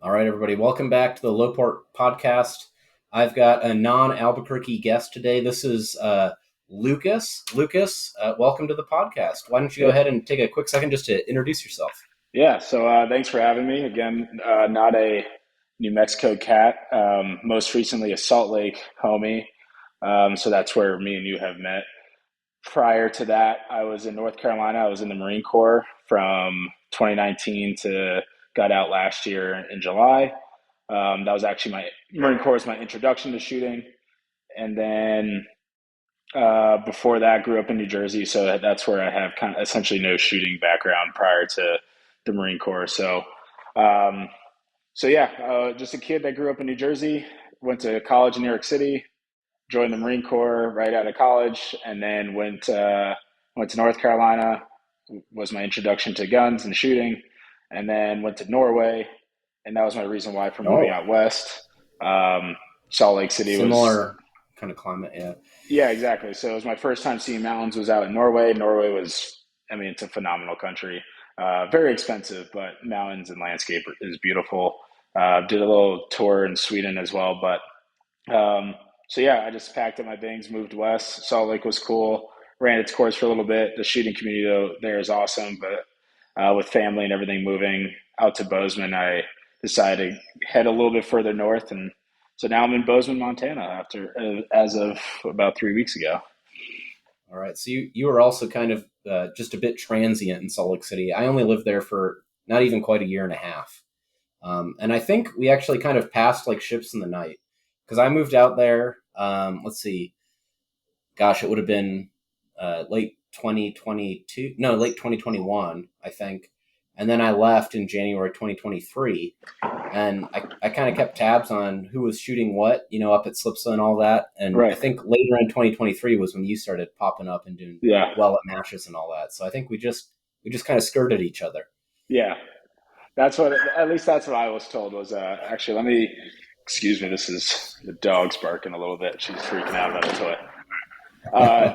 All right, everybody. Welcome back to the Lowport podcast. I've got a non-Albuquerque guest today. This is Lucas. Lucas, welcome to the podcast. Why don't you go Yeah, ahead and take a quick second just to introduce yourself? so thanks for having me again. Not a New Mexico cat. Most recently, a Salt Lake homie. So that's where me and you have met. Prior to that, I was in North Carolina. I was in the Marine Corps from 2019 to got out last year in July. That was actually my Marine Corps was my introduction to shooting, and then before that, grew up in New Jersey, so that's where I have kind of essentially no shooting background prior to the Marine Corps. Um, just a kid that grew up in New Jersey, went to college in New York City, joined the Marine Corps right out of college, and then went to North Carolina. Was my introduction to guns and shooting, and then went to Norway, and that was my reason why for moving Oh, out west. Um, Salt Lake City was similar kind of climate, yeah. Yeah, exactly. So it was my first time seeing mountains was out in Norway. Norway was, I mean, it's a phenomenal country. Very expensive, but mountains and landscape is beautiful. Did a little tour in Sweden as well, I just packed up my things, moved west. Salt Lake was cool. Ran its course for a little bit. The shooting community there is awesome, but with family and everything moving out to Bozeman, I decided to head a little bit further north, and so now I'm in Bozeman, Montana, as of about 3 weeks ago. All right. So you were also kind of just a bit transient in Salt Lake City. I only lived there for not even quite a year and a half. And I think we actually kind of passed like ships in the night because I moved out there. Let's see. Gosh, it would have been late 2022. No, late 2021, I think. And then I left in January 2023. And I kind of kept tabs on who was shooting what, up at Slipsa and all that. And I Right. think later in 2023 was when you started popping up and doing Yeah. well at matches and all that. So I think we just kind of skirted each other. Yeah. At least that's what I was told was, actually, excuse me, this is the dog's barking a little bit. She's freaking out about a toy.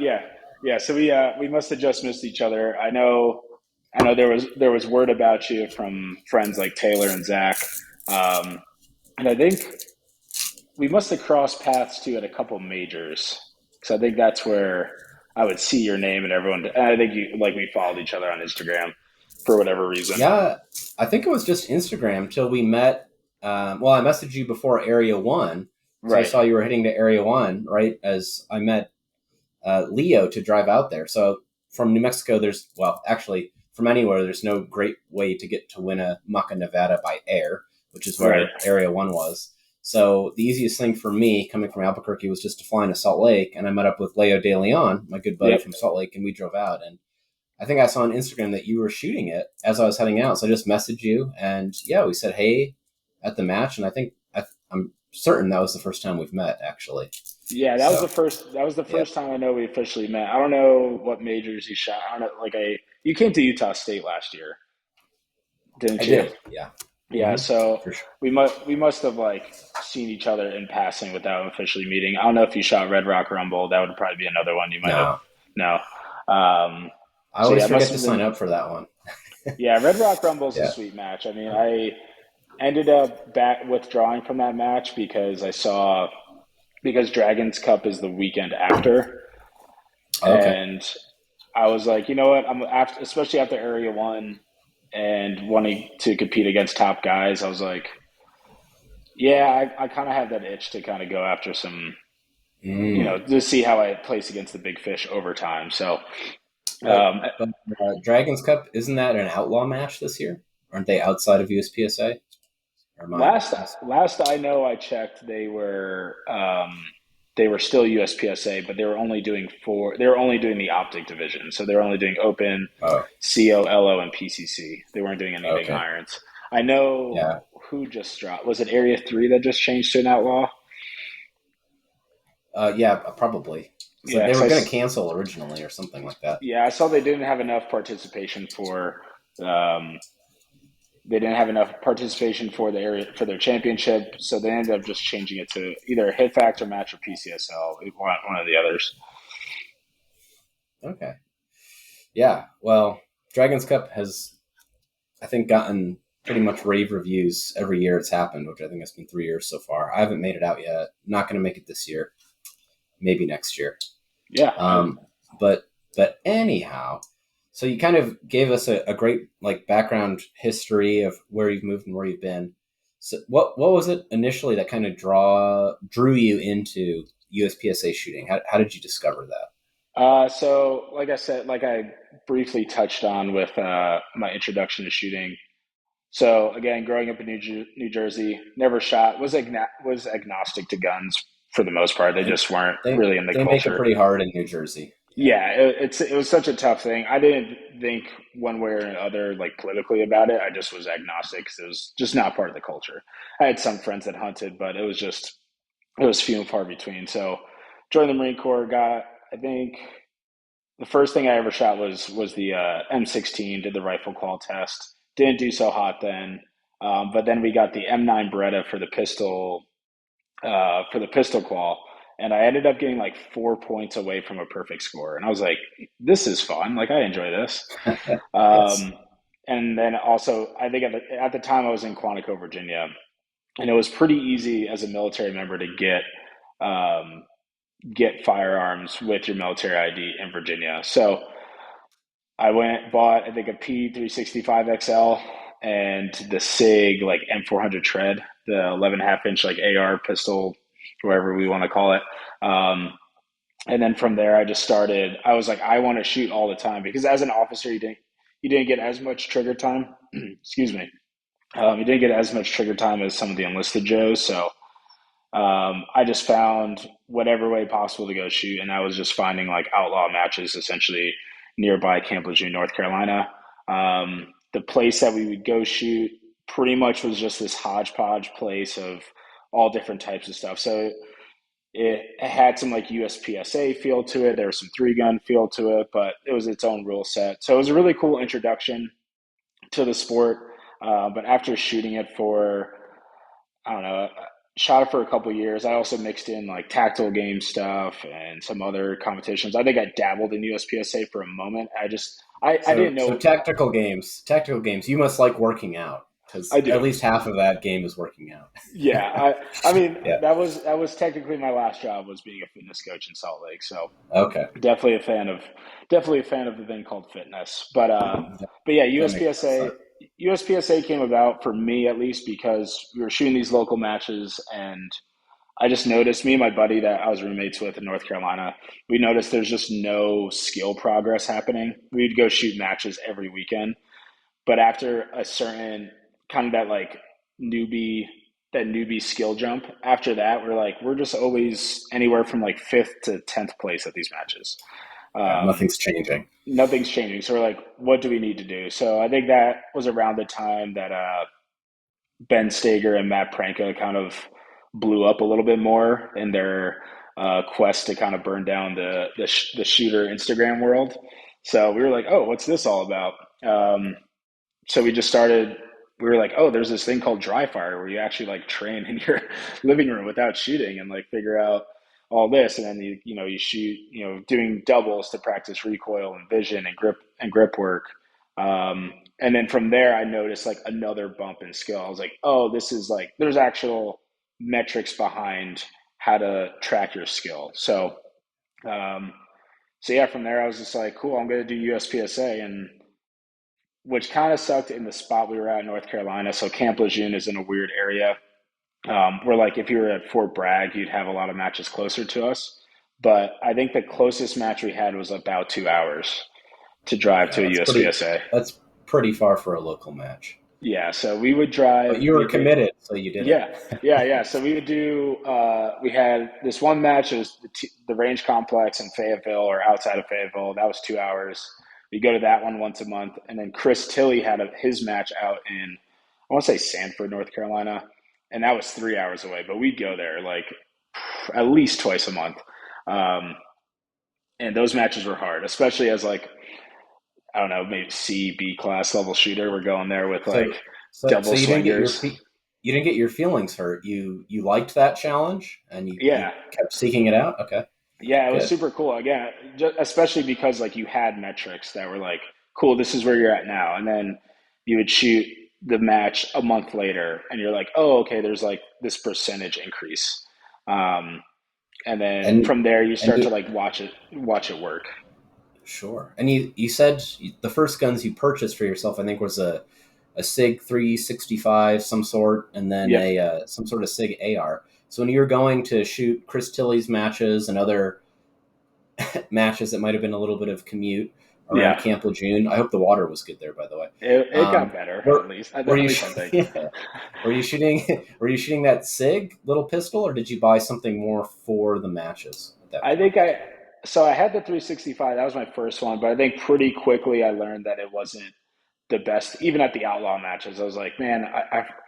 Yeah. Yeah. So we must have just missed each other. I know there was word about you from friends like Taylor and Zach. Um, and I think we must have crossed paths too at a couple majors. So I think that's where I would see your name and everyone. And I think we followed each other on Instagram for whatever reason. Yeah, I think it was just Instagram till we met. Well, I messaged you before Area 1 because I Right. saw you were heading to Area 1, right? As I met Leo to drive out there. So from New Mexico, actually, from anywhere, there's no great way to get to Winnemucca, Nevada by air, which is Right. where Area 1 was. So the easiest thing for me coming from Albuquerque was just to fly into Salt Lake. And I met up with Leo De Leon, my good buddy Yep. from Salt Lake, and we drove out. And I think I saw on Instagram that you were shooting it as I was heading out. So I just messaged you, and yeah, we said hey at the match. And I'm certain that was the first time we've met, actually. Yeah, that was the So first. That was the yeah, first time I know we officially met. I don't know what majors you shot. I don't know. You came to Utah State last year, I didn't you? did. Yeah, Yeah. So for sure. we must have seen each other in passing without officially meeting. I don't know if you shot Red Rock Rumble. That would probably be another one you might have. No, No. Um, I so always yeah, it must forget to have sign been. up for that one. Yeah, Red Rock Rumble is a Yeah. sweet match. I mean, I ended up back withdrawing from that match because Dragons Cup is the weekend after, Okay. and I was like, you know what? Especially after Area One and wanting to compete against top guys. I was like, yeah, I kind of have that itch to kind of go after some, Mm. to see how I place against the big fish over time. So, But um, but Dragons Cup, isn't that an outlaw match this year? Aren't they outside of USPSA? Or am I last last I know, I checked, they were still USPSA, but they were only doing the optic division, so they were only doing open, Oh, COLO, and PCC. They weren't doing anything okay. irons. I know Yeah. who just dropped. Was it Area 3 that just changed to an outlaw? Yeah, probably. So Yeah, they were going to 'cause cancel originally or something like that. I saw they didn't have enough participation for um, the area for their championship, so they ended up just changing it to either a hit factor match or PCSL, one of the others. Okay. Yeah. Well, Dragons Cup has, I think, gotten pretty much rave reviews every year it's happened, which I think has been 3 years so far. I haven't made it out yet. Not going to make it this year. Maybe next year. Yeah. Um, but anyhow, so you kind of gave us a great like background history of where you've moved and where you've been. So what was it initially that kind of drew you into USPSA shooting? How did you discover that? So like I said, like I briefly touched on with my introduction to shooting. So again, growing up in New Jersey, never shot, was agnostic to guns for the most part. They And just weren't they really in the they make it culture. pretty hard in New Jersey. Yeah. Yeah, it was such a tough thing. I didn't think one way or another like politically about it. I just was agnostic because it was just not part of the culture. I had some friends that hunted, but it was few and far between. So joined the Marine Corps. Got I think the first thing I ever shot was the M16. Did the rifle qual test. Didn't do so hot then, but then we got the M9 Beretta for the pistol qual, and I ended up getting like 4 points away from a perfect score. And I was like, "This is fun! Like I enjoy this." Yes. Um, and then also, I think at the time I was in Quantico, Virginia, and it was pretty easy as a military member to um, get firearms with your military ID in Virginia. So I went bought I think a P365 XL and the Sig like M400 tread, the 11.5 inch like AR pistol, whatever we want to call it. Um, and then from there, I just started. I was like, I want to shoot all the time because as an officer, you didn't get as much trigger time. Excuse me. You didn't get as much trigger time as some of the enlisted Joes. So I just found whatever way possible to go shoot, and I was just finding like outlaw matches essentially nearby Camp Lejeune, North Carolina. The place that we would go shoot pretty much was just this hodgepodge place of all different types of stuff. So it had some like USPSA feel to it. There was some 3 gun feel to it, but it was its own rule set. So it was a really cool introduction to the sport. But after shooting it for I don't know, shot it for a couple of years. I also mixed in like tactical game stuff and some other competitions. I think I dabbled in USPSA for a moment. I So didn't so know. tactical games. You must like working out I because at do. least half of that game is working out. Yeah, I mean Yeah. that was technically my last job was being a fitness coach in Salt Lake. So Okay. definitely a fan of definitely a fan of the thing called fitness. But yeah, That makes sense. USPSA came about for me at least because we were shooting these local matches and I just noticed me and my buddy that I was roommates with in North Carolina, we noticed there's just no skill progress happening. We'd go shoot matches every weekend. But after a certain kind of newbie that newbie skill jump, after that we're just always anywhere from like fifth to 10th place at these matches. Yeah, Um, nothing's changing. Nothing's changing. So we're like, what do we need to do? So I think that was around the time that Ben Stager and Matt Pranka kind of blew up a little bit more in their quest to kind of burn down the shooter Instagram world. So we were like, oh, what's this all about? So we just started. We were like, oh, there's this thing called dry fire where you actually like train in your living room without shooting and like figure out all this, and then you shoot doing doubles to practice recoil and vision and grip work. And then from there, I noticed like another bump in skill. I was like, oh, this is like there's actual metrics behind how to track your skill. Um, so yeah, from there I was just like, cool, I'm going to do USPSA, and which kind of sucked in the spot we were at in North Carolina. So Camp Lejeune is in a weird area. Where like if you were at Fort Bragg, you'd have a lot of matches closer to us. But I think the closest match we had was about 2 hours to drive Yeah, to a USPSA. that's pretty far for a local match. Yeah, so we would drive. But you were We did. committed, so you did it. Yeah, yeah. So we would do. We had this one match. It was the range complex in Fayetteville or outside of Fayetteville. That was 2 hours. We go to that one once a month, and then Chris Tilley had his match out in I want to say Sanford, North Carolina, and that was 3 hours away. But we'd go there like at least twice a month, um, and those matches were hard, especially as like I don't know, maybe C B class level shooter. We're going there with like So double you didn't get swingers. you didn't get your feelings hurt. You liked that challenge and you Yeah, kept seeking it out. Okay, yeah, it was good. super cool. Again, especially because like you had metrics that were like, cool, this is where you're at now, and then you would shoot. the match a month later, and you're like, oh, okay, there's like this percentage increase, um, and then And from there you and start to you, like watch it work. sure. And you said the first guns you purchased for yourself, I think, was a Sig 365 some sort, and then Yep. a some sort of Sig AR. So when you were going to shoot Chris Tilley's matches and other matches that might have been a little bit of commute around Yeah. Camp Lejeune, I hope the water was good there, by the way. It got Um, better at were least. were At you least I think. yeah, were you shooting were you shooting that Sig little pistol, or did you buy something more for the matches at that I point? think I so I had the 365. That was my first one, but I think pretty quickly I learned that it wasn't the best. Even at the outlaw matches, I was like, man,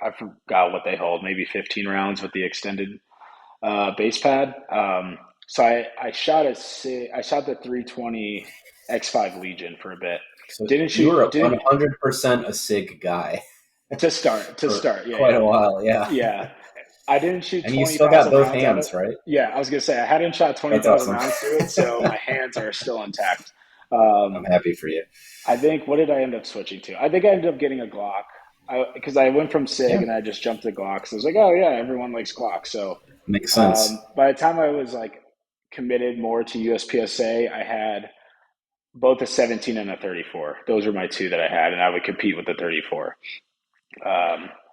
I forgot what they hold. Maybe 15 rounds with the extended base pad. I shot the 320 X5 Legion for a bit. So Didn't you shoot were a didn't 100% a Sig guy to for start. Yeah, quite yeah. a while, yeah. Yeah. I didn't shoot And you still got 20,000 both rounds at it. hands, right? Yeah, I was gonna say I hadn't shot That's 20,000 awesome. rounds through it, so my hands are still intact. I'm Um, happy for you. I think what did I end up switching to? I think I ended up getting a Glock because I went from Sig Yeah, and I just jumped to Glock. So I was like, oh yeah, everyone likes Glock. So makes sense. by the time I was like committed more to USPSA, I had both a 17 and a 34. Those were my two that I had, and I would compete with the 34.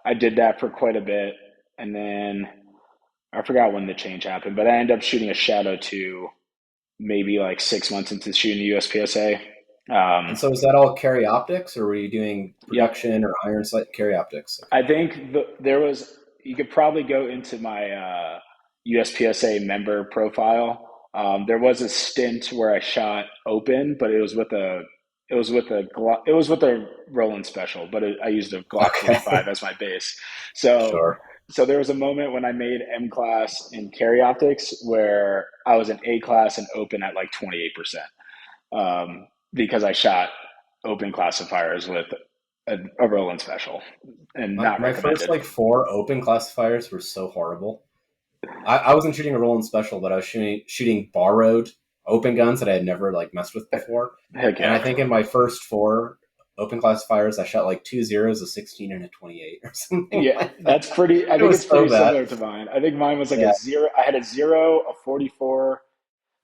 I did that for quite a bit, and then I forgot when the change happened, but I ended up shooting a Shadow 2 maybe like 6 months into shooting the USPSA. And Um, so is that all carry optics, or were you doing yep. production or iron sight carry optics? Okay. I think there was, you could probably go into my USPSA member profile. There was a stint where I shot open, but it was with a Roland special, but I used a Glock Okay. 45 as my base. So Sure. so there was a moment when I made M class in carry optics where I was in A class and open at like 28%, because I shot open classifiers with a Roland special and not My first recommended. like four open classifiers were so horrible. I wasn't shooting a Roland special, but I was shooting borrowed open guns that I had never like messed with before. Heck And I yeah. think in my first four open classifiers, I shot like two zeros, a 16, and a 28 or something Yeah, like that. that's pretty. I It think was it's so pretty bad. similar to mine. I think mine was like a Yeah. zero. I had a zero, a 44,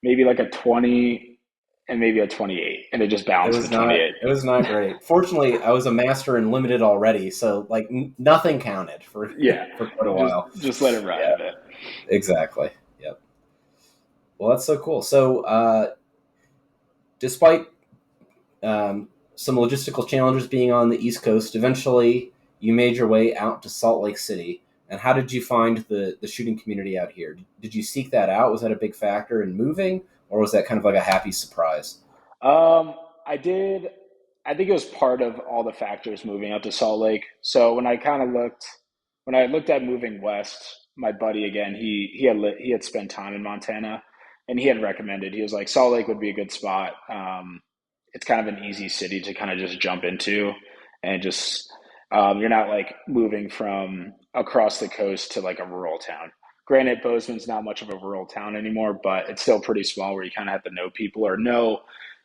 maybe like a 20, and maybe a 28, and it just bounced to 28. It was not great. Fortunately, I was a master in limited already, so like nothing counted for Yeah, for quite a just while. just let it ride Yeah, a bit. exactly. Yep. Well, that's so cool. So, despite some logistical challenges being on the East Coast, eventually you made your way out to Salt Lake City. And how did you find the shooting community out here? Did you seek that out? Was that a big factor in moving, or was that kind of like a happy surprise? I did. I think it was part of all the factors moving up to Salt Lake. So when I looked at moving west, my buddy again, he had spent time in Montana, and he had recommended. He was like, Salt Lake would be a good spot. It's kind of an easy city to kind of just jump into, and just you're not like moving from across the coast to like a rural town. Granted, Bozeman's not much of a rural town anymore, but it's still pretty small where you kind of have to know people or know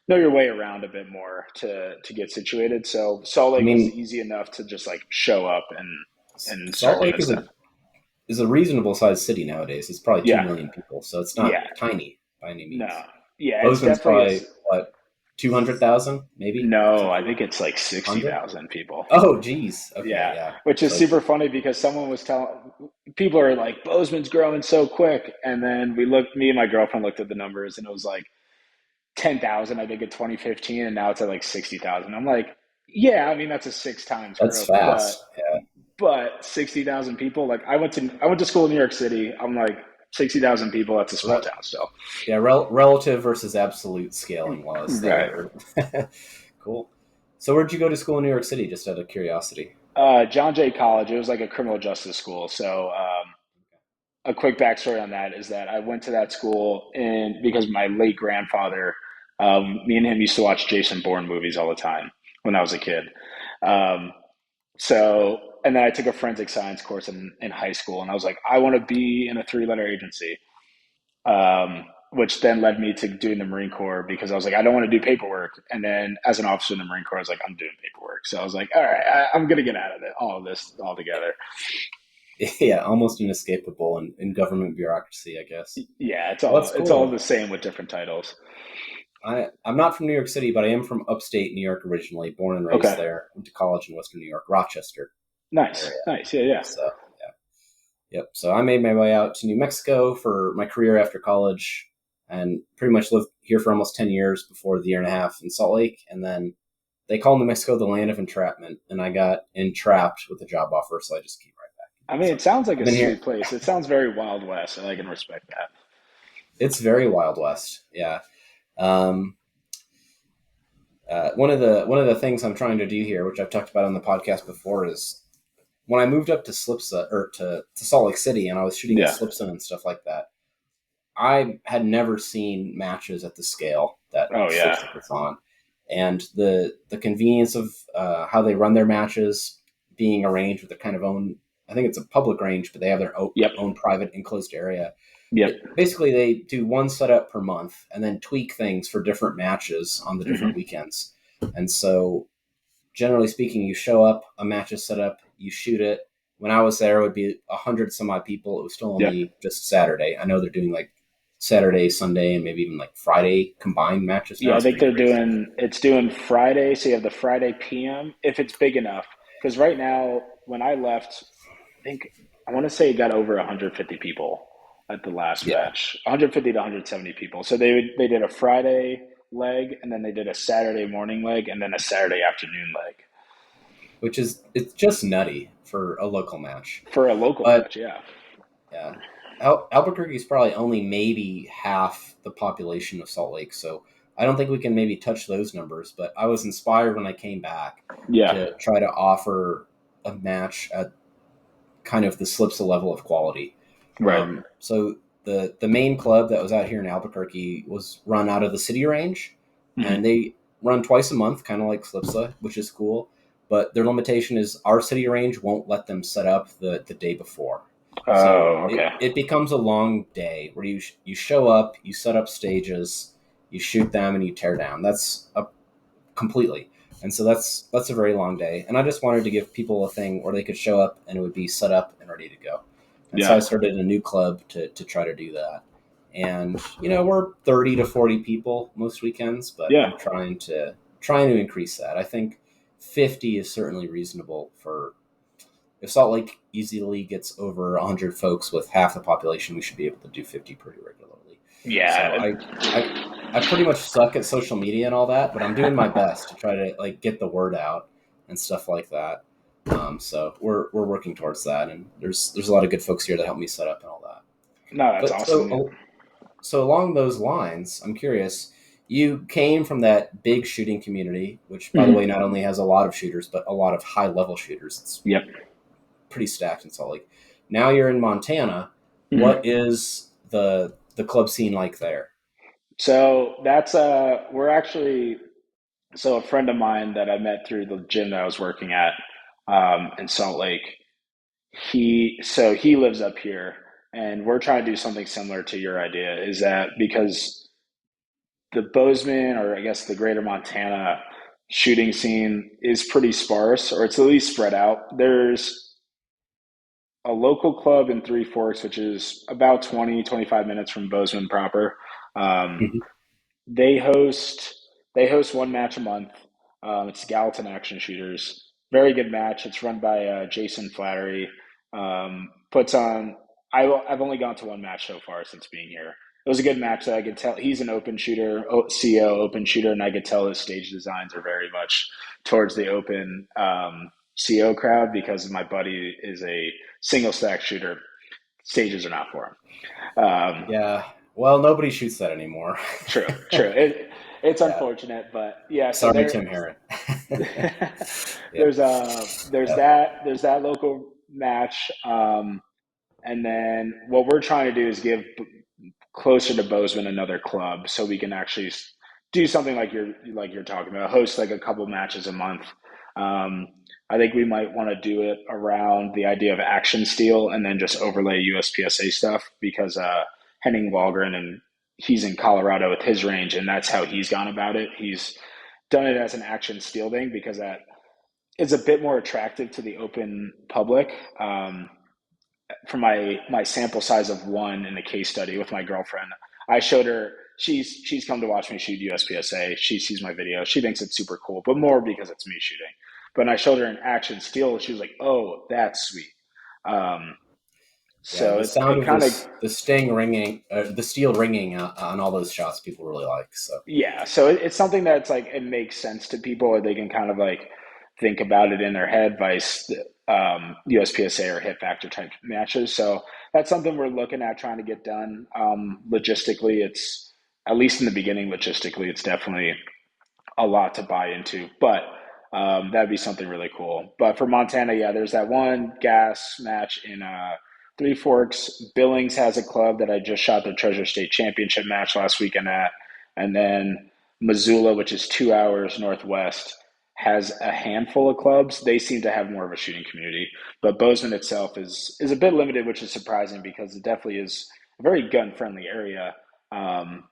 your way around a bit more to get situated. So Salt I Lake was mean, easy enough to just like show up and start Salt Lake doing stuff. is a reasonable sized city nowadays. It's probably 2 million Yeah, people, so it's not yeah, tiny by any no, means. yeah, it's Bozeman's definitely probably what 200,000, maybe no. I something think like it's like sixty 100. thousand people. Oh, geez. Okay, Yeah, yeah. which is So super it's funny because someone was telling people are like Bozeman's growing so quick, and then me and my girlfriend looked at the numbers, and it was like 10,000, I think, in 2015, and now it's at like 60,000. I'm like, yeah, I mean that's a six times that's growth, fast. Yeah. but 60,000 people. Like I went to school in New York City. I'm like 60,000 people. That's a small Re- town still. yeah, relative versus absolute scaling laws Right. there. Cool. So where'd you go to school in New York City? Just out of curiosity. John Jay College. It was like a criminal justice school. So a quick backstory on that is that I went to that school and because my late grandfather, me and him used to watch Jason Bourne movies all the time when I was a kid. Um, and then I took a forensic science course in high school, and I was like, I want to be in a three-letter agency. which then led me to doing the Marine Corps because I was like, I don't want to do paperwork. And then as an officer in the Marine Corps, I was like, I'm doing paperwork. So I was like, all right, I'm going to get out of it, all of this altogether. Yeah, almost inescapable in government bureaucracy, I guess. Yeah, Well, that's it's all cool. the same with different titles. I'm not from New York City, but I am from upstate New York originally, born and raised Okay, there. Went to college in Western New York, Rochester nice, area. nice. Yeah, yeah, So yeah, yep. So I made my way out to New Mexico for my career after college, and pretty much lived here for almost 10 years before the year and a half in Salt Lake, and then they call New Mexico the land of entrapment, and I got entrapped with a job offer, so I just came right back. I mean, So it sounds like I've a been here. sweet place. It sounds very Wild West, and I can respect that. It's very Wild West. Yeah. Um, one of the things I'm trying to do here, which I've talked about on the podcast before, is when I moved up to Slipsa or to Salt Lake City, and I was shooting at Yeah. Slipsa and stuff like that. I had never seen matches at the scale that Oh yeah. Slipsa puts on, and the convenience of how they run their matches, being arranged with their kind of own. I think it's a public range, but they have their Yep. own private enclosed area. Yep. Basically, they do one setup per month and then tweak things for different matches on the different Hmm. weekends. And so, generally speaking, you show up, a match is set up, you shoot it. When I was there, it would be 100 some odd people. It was still Yep. only just Saturday. I know they're doing like Saturday, Sunday, and maybe even like Friday combined matches now. Yeah, I It's think pretty they're crazy. doing it's doing Friday, so you have the Friday PM if it's big enough. Because right now, when I left, I think I want to say it got over 150 people at the last Yeah, match, 150 to 170 people. So they did a Friday leg, and then they did a Saturday morning leg, and then a Saturday afternoon leg which is it's just nutty for a local match. for a local But match. Yeah, yeah, Albuquerque is probably only maybe half the population of Salt Lake, so I don't think we can maybe touch those numbers. But I was inspired when I came back yeah, to try to offer a match at kind of the Slipsa level of quality. right. So the main club that was out here in Albuquerque was run out of the city range, and Hmm. they run twice a month, kind of like Slipsa, which is cool. But their limitation is our city range won't let them set up the day before. So Oh, okay. it becomes a long day where you show up, you set up stages, you shoot them, and you tear down. That's a completely. And so that's a very long day. And I just wanted to give people a thing where they could show up and it would be set up and ready to go. And so I Yeah, started a new club to try to do that. And we're 30 to 40 people most weekends, but yeah, I'm trying to increase that. I think 50 is certainly reasonable for if Salt Lake easily gets over 100 folks with half the population, we should be able to do 50 pretty regularly. So yeah. I, I pretty much suck at social media and all that, but I'm doing my best to try to like get the word out and stuff like that. So we're working towards that, and there's a lot of good folks here that help me set up and all that. No, that's But awesome. so along those lines, I'm curious. You came from that big shooting community, which, by the way, Hmm. not only has a lot of shooters, but a lot of high level shooters. It's Yep. pretty stacked in Salt Lake. Now you're in Montana. What Hmm. is the club scene like there? So that's we're actually so a friend of mine that I met through the gym that I was working at in Salt Lake. He lives up here, and we're trying to do something similar to your idea. Is that because the Bozeman, or I guess the Greater Montana shooting scene is pretty sparse, or it's at least spread out. There's a local club in Three Forks, which is about 20-25 minutes from Bozeman proper. Um, Mhm. They host they host one match a month. It's Gallatin Action Shooters. Very good match. It's run by Jason Flattery. Puts on. I've only gone to one match so far since being here. It was a good match that I could tell he's an open shooter, CO open shooter, and I could tell his stage designs are very much towards the open CO crowd because my buddy is a single stack shooter. Stages are not for him. Yeah. Well, nobody shoots that anymore. True, true. It's Yeah. unfortunate, but yeah. So Sorry, there, Tim Herron. Yep. Yep. there's that local match, and then what we're trying to do is give closer to Bozeman another club, so we can actually do something like you're talking about, host like a couple matches a month. Um, I think we might want to do it around the idea of action steel, and then just overlay USPSA stuff because Henning Wahlgren and he's in Colorado with his range, and that's how he's gone about it. He's done it as an action steel thing because that is a bit more attractive to the open public. For my sample size of one in the case study with my girlfriend, I showed her. She's come to watch me shoot USPSA. She sees my video. She thinks it's super cool, but more because it's me shooting. But when I showed her an action steel, she was like, "Oh, that's sweet." Um, Yeah, so the sound it of kind of the sting ringing, the steel ringing on all those shots, people really like. So yeah. So it's something that's like it makes sense to people, or they can kind of like think about it in their head, vice USPSA or hit factor type matches. So that's something we're looking at trying to get done. Logistically, it's at least in the beginning. Logistically, it's definitely a lot to buy into, but that'd be something really cool. But for Montana, yeah, there's that one gas match in Three Forks. Billings has a club that I just shot the Treasure State Championship match last weekend at, and then Missoula, which is 2 hours northwest, has a handful of clubs. They seem to have more of a shooting community, but Bozeman itself is a bit limited, which is surprising because it definitely is a very gun friendly area. Um,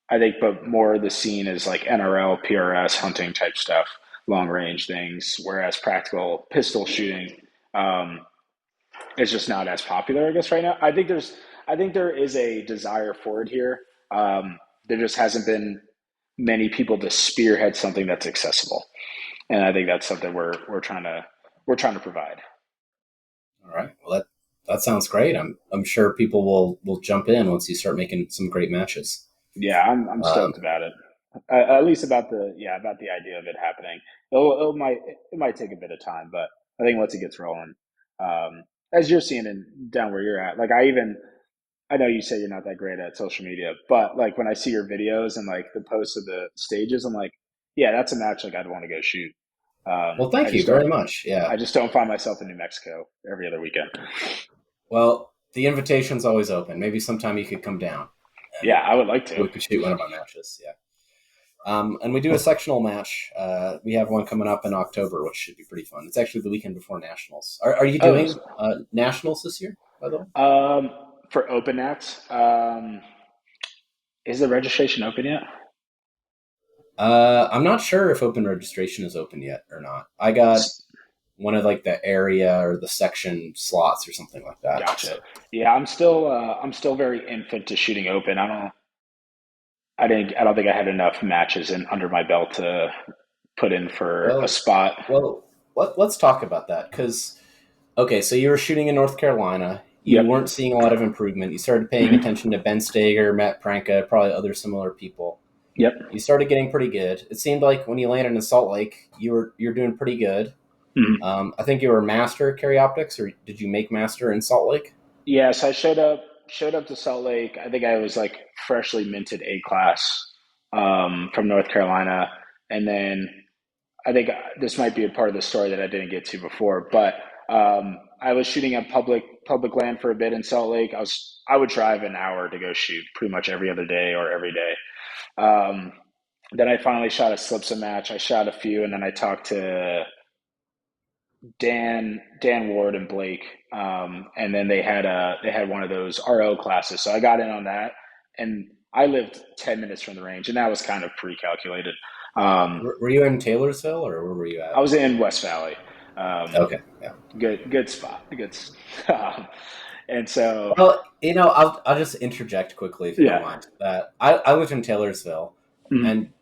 I think, but more the scene is like NRL, PRS, hunting type stuff, long range things, whereas practical pistol shooting um, is just not as popular, I guess, right now. I think there is a desire for it here. There just hasn't been many people to spearhead something that's accessible, and I think that's something we're trying to provide. all right, well that sounds great. I'm sure people will jump in once you start making some great matches. Yeah, I'm Um, stoked about it. At least about about the idea of it happening. It might take a bit of time, but I think once it gets rolling, as you're seeing in down where you're at, like I know you say you're not that great at social media, but like when I see your videos and like the posts of the stages, I'm like, yeah, that's a match like I'd want to go shoot. well, thank you very much. Yeah. I just don't find myself in New Mexico every other weekend. Well, the invitation's always open. Maybe sometime you could come down Yeah, and I would like to. we could shoot one of my matches. Yeah. And we do a sectional match. We have one coming up in October, which should be pretty fun. It's actually the weekend before nationals. Are you Oh, doing nationals this year, by the way? um, for open nats, is the registration open yet? I'm not sure if open registration is open yet or not. I got one of like the area or the section slots or something like that. Gotcha. So, Yeah, I'm still very infant to shooting open. I don't think I had enough matches in under my belt to put in for a well, spot. let's talk about that because okay, so you were shooting in North Carolina. You Yep. weren't seeing a lot of improvement. You started paying Hmm. attention to Ben Stager, Matt Pranka, probably other similar people. Yep. You started getting pretty good. It seemed like when you landed in Salt Lake, you're doing pretty good. Hmm. I think you were master carry optics, or did you make master in Salt Lake? Yeah, so I showed up to Salt Lake. I think I was like freshly minted A class from North Carolina, and then I think this might be a part of the story that I didn't get to before, but I was shooting at public land for a bit in Salt Lake. I would drive an hour to go shoot pretty much every other day or every day. Um, then I finally shot a Slipsa match. I shot a few, and then I talked to Dan Ward and Blake, and then they had one of those RO classes. So I got in on that, and I lived 10 minutes from the range, and that was kind of pre-calculated. Um, Were you in Taylorsville, or where were you I at? was in West Valley. Um, Okay, yeah. good spot. Um, and so Well, I'll just interject quickly if you don't yeah. mind. That I lived in Taylorsville, Mhm. and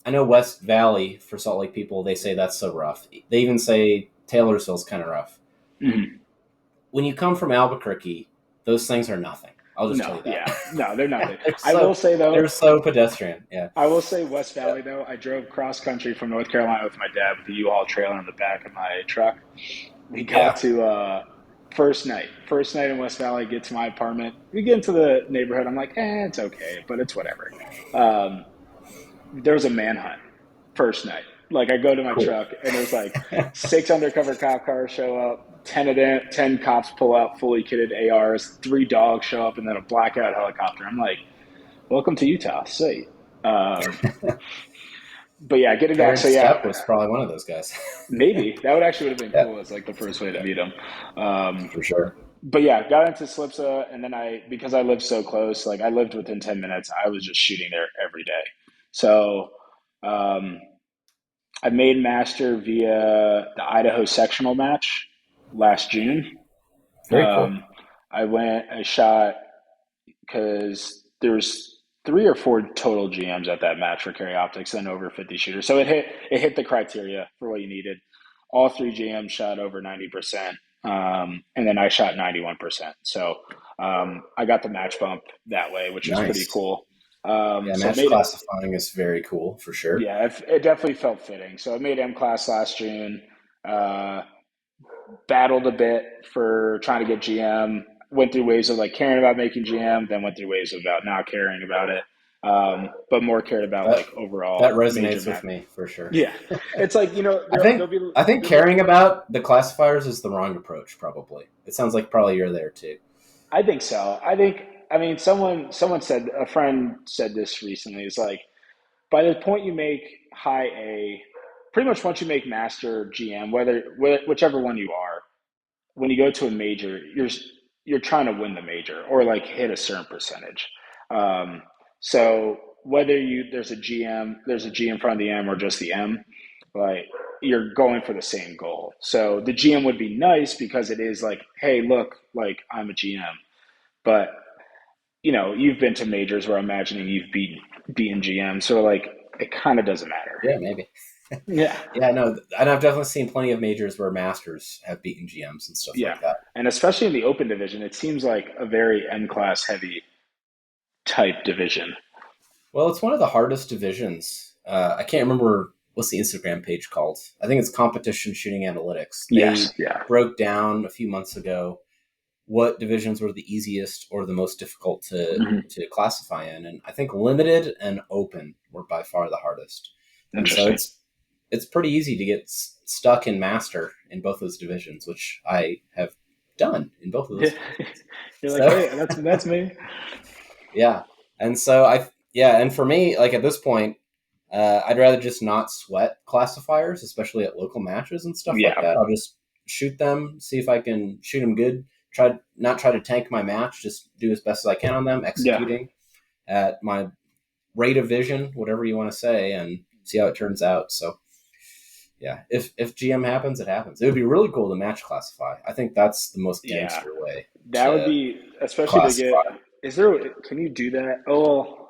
I know West Valley for Salt Lake people. They say that's so rough. They even say Taylorsville's kind of rough. Mhm. When you come from Albuquerque, those things are nothing. I'll just tell No, you that. yeah, no, they're nothing. they're I will so say they're though, so pedestrian. Yeah, I will say West yeah, Valley though. I drove cross country from North Carolina with my dad with the U-Haul trailer in the back of my truck. We got yeah. to first night in West Valley. Get to my apartment. We get into the neighborhood. I'm like, it's okay, but it's whatever. Um, there was a manhunt first night. Like I go to my Cool. truck and there's like six undercover cop cars show up, 10 cops pull out fully kitted ARs, three dogs show up, and then a blackout helicopter. I'm like, welcome to Utah, sweet. Um, but yeah, getting back. So Terrence yeah, Stepp was probably one of those guys. maybe that would actually would have been Yeah, cool as like the first way to yeah, meet him. for sure. but yeah, got into Slipsa, and then because I lived so close, like I lived within 10 minutes. I was just shooting there every day. So um, I made master via the Idaho sectional match last June. Very cool. I shot because there's 3 or 4 total GMs at that match for carry optics and over 50 shooters. So it hit the criteria for what you needed. All 3 GMs shot over 90%, and then I shot 91%. So I got the match bump that way, which was pretty Nice. cool. Yeah, So it match made it. classifying is very cool for sure. Yeah, it definitely felt fitting. So I made M class last June. Uh, Battled a bit for trying to get GM. Went through waves of like caring about making GM, then went through waves about not caring about it, but more cared about That like that overall major resonates with map. me for sure. Yeah, it's like I there'll think be I think there'll be. caring about the classifiers is the wrong approach. Probably. It sounds like probably you're there too. I think so. I mean someone said a friend said this recently. It's like by the point you make high A, pretty much once you make master GM, whichever one you are, when you go to a major, you're trying to win the major or like hit a certain percentage. Um, so whether there's a G in front of the M or just the M, like you're going for the same goal. So the GM would be nice because it is like, hey, look, like I'm a GM, but you've been to majors where I'm imagining you've beaten GM, so like it kind of doesn't matter. Yeah, maybe. Yeah, Yeah, no, and I've definitely seen plenty of majors where masters have beaten GMs and stuff yeah, like that. and especially in the open division, it seems like a very M class heavy type division. Well, it's one of the hardest divisions. I can't remember what's the Instagram page called. I think it's Competition Shooting Analytics. Yes, They yeah, broke down a few months ago what divisions were the easiest or the most difficult hmm to classify in, and I think limited and open were by far the hardest. And so interesting. it's pretty easy to get stuck in master in both those divisions, which I have done in both of those Yeah, divisions. you're like, So hey, that's me. yeah, and so yeah, and for me, like at this point, I'd rather just not sweat classifiers, especially at local matches and stuff like Yeah, that. I'll just shoot them, see if I can shoot them good. Try to tank my match, just do as best as I can on them, yeah, executing at my rate of vision, whatever you want to say, and see how it turns out. So yeah, if GM happens, it happens. It would be really cool to match classify. I think that's the most yeah. gangster way That would to be especially to get. classify. Is there? Can you do that? Oh,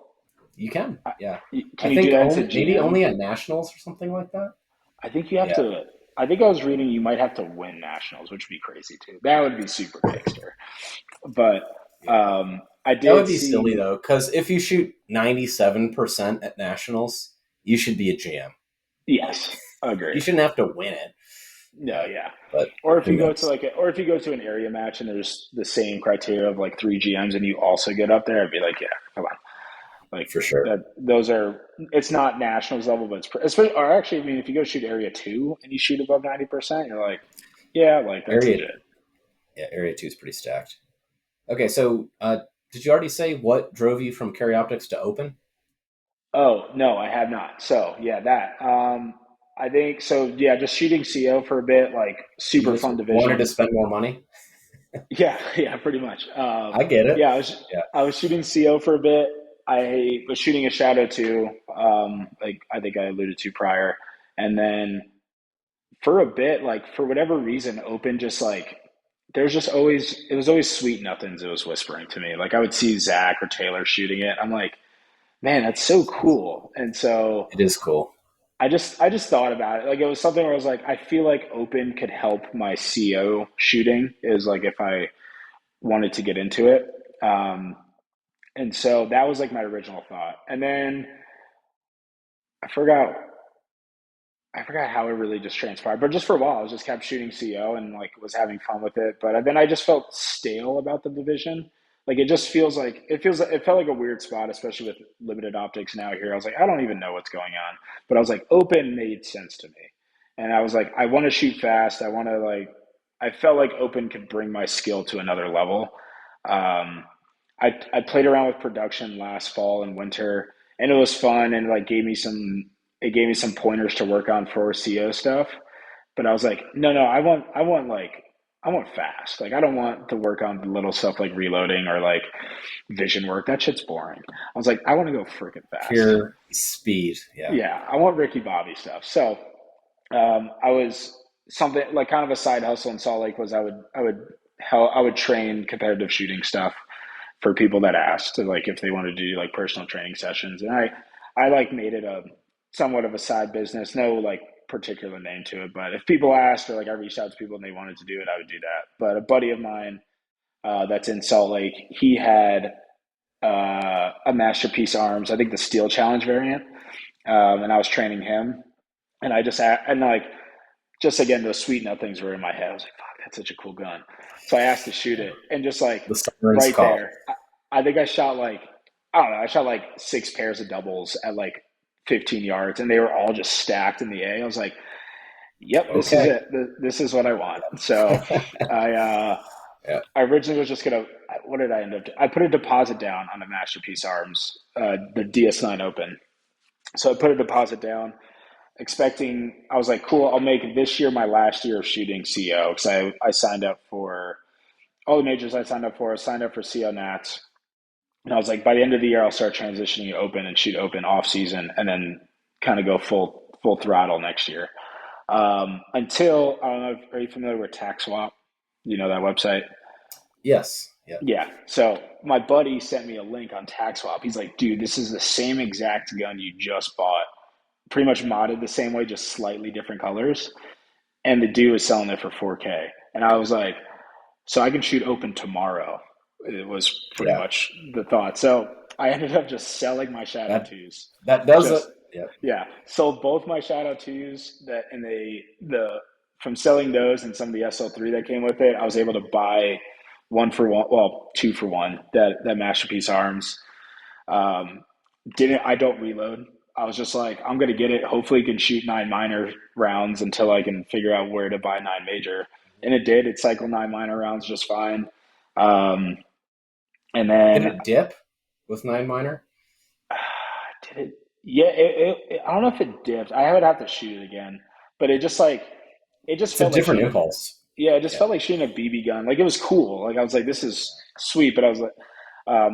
You can, yeah. can I you do think that into only maybe GM? only at nationals or something like that. I think you have Yeah, to. I think I was reading you might have to win nationals, which would be crazy too. That would be super gangster. But yeah. I That did would be silly see. though, because if you shoot 97% at nationals, you should be a GM. Like Yes, agree. you shouldn't have to win it. No, Yeah, yeah. but Or if who you go to knows? or if you go to an area match and there's the same criteria of like 3 GMs and you also get up there, I'd be like, yeah, come on. Like For sure. that, those are. It's not nationals level, but especially. Or actually, I mean, if you go shoot area 2 and you shoot above 90%, you're like, yeah, like that's Area legit. yeah, area two is pretty stacked. Okay, so did you already say what drove you from carry optics to open? Oh no, I have not. So yeah, that. I think so. Yeah, just shooting CO for a bit, like You super just fun wanted to division. spend more money. Yeah, yeah, pretty much. I get it. Yeah, Yeah, I was shooting CO for a bit. I was shooting a shadow too, like I think I alluded to prior, and then for a bit, like for whatever reason, open just like there's just always it was always sweet nothings. It was whispering to me. Like I would see Zach or Taylor shooting it. I'm like, man, that's so cool. And so it is cool. I just thought about it. Like it was something where I was like, I feel like open could help my CO shooting. Is like if I wanted to get into it. Um, and so that was like my original thought. And then I forgot I forgot how it really just transpired, but just for a while, I was just kept shooting CO and like was having fun with it. But then I just felt stale about the division. Like it just it felt like a weird spot, especially with limited optics now here. I was like, I don't even know what's going on. But I was like, open made sense to me, and I was like, I want to shoot fast. I want to like, I felt like open could bring my skill to another level. Um, I played around with production last fall and winter, and it was fun and like gave me some pointers to work on for CO stuff. But I was like, no, no, I want fast. Like I don't want to work on the little stuff like reloading or like vision work. That shit's boring. I was like, I want to go freaking fast. Pure speed. Yeah. Yeah, I want Ricky Bobby stuff. So I was something like kind of a side hustle in Salt Lake was I would train competitive shooting stuff for people that asked, like if they wanted to do like personal training sessions, and I like made it a somewhat of a side business. No like particular name to it, but if people asked or like I reached out to people and they wanted to do it, I would do that. But a buddy of mine that's in Salt Lake, he had a Masterpiece Arms, I think the Steel Challenge variant, and I was training him, and I just and like just again those sweet nut things were in my head. I was like, "Fuck, that's such a cool gun." So I asked to shoot it, and just like The siren's right call. there, I think I shot like I don't know, I shot like six pairs of doubles at like 15 yards, and they were all just stacked in the A. I was like, "Yep, this is Okay. it. This is what I want." So I Yeah. I originally was just gonna. What did I end up? I put a deposit down on the Masterpiece Arms, the DS9 Open. So I put a deposit down expecting, I was like, cool, I'll make this year my last year of shooting CO because I signed up for all the majors I signed up for. I signed up for CO Nats. And I was like, by the end of the year, I'll start transitioning to open and shoot open off season and then kind of go full throttle next year. Until, I don't know, are you familiar with TaxSwap? You know that website? Yes. Yeah. Yeah. So my buddy sent me a link on TaxSwap. He's like, dude, this is the same exact gun you just bought, pretty much modded the same way, just slightly different colors. And the dude was selling it for 4K. And I was like, so I can shoot open tomorrow. It was pretty Yeah. much the thought. So I ended up just selling my Shadow That 2s. that does it. Just Yeah. yeah, sold both my Shadow 2s that and the from selling those and some of the SL3 that came with it, I was able to buy one for one, well, two for one, that Masterpiece Arms. Um, didn't I don't reload. I was just like, I'm gonna get it. Hopefully, it can shoot nine minor rounds until I can figure out where to buy nine major. And it did. It cycled nine minor rounds just fine. Um, and Did then it dip with 9 minor? did it? Yeah, I don't know if it dipped. I would have to shoot it again, but it just like it just It's a felt like different shooting. impulse. Yeah, it just Yeah. felt like shooting a BB gun. Like it was cool. Like I was like, this is sweet. But I was like,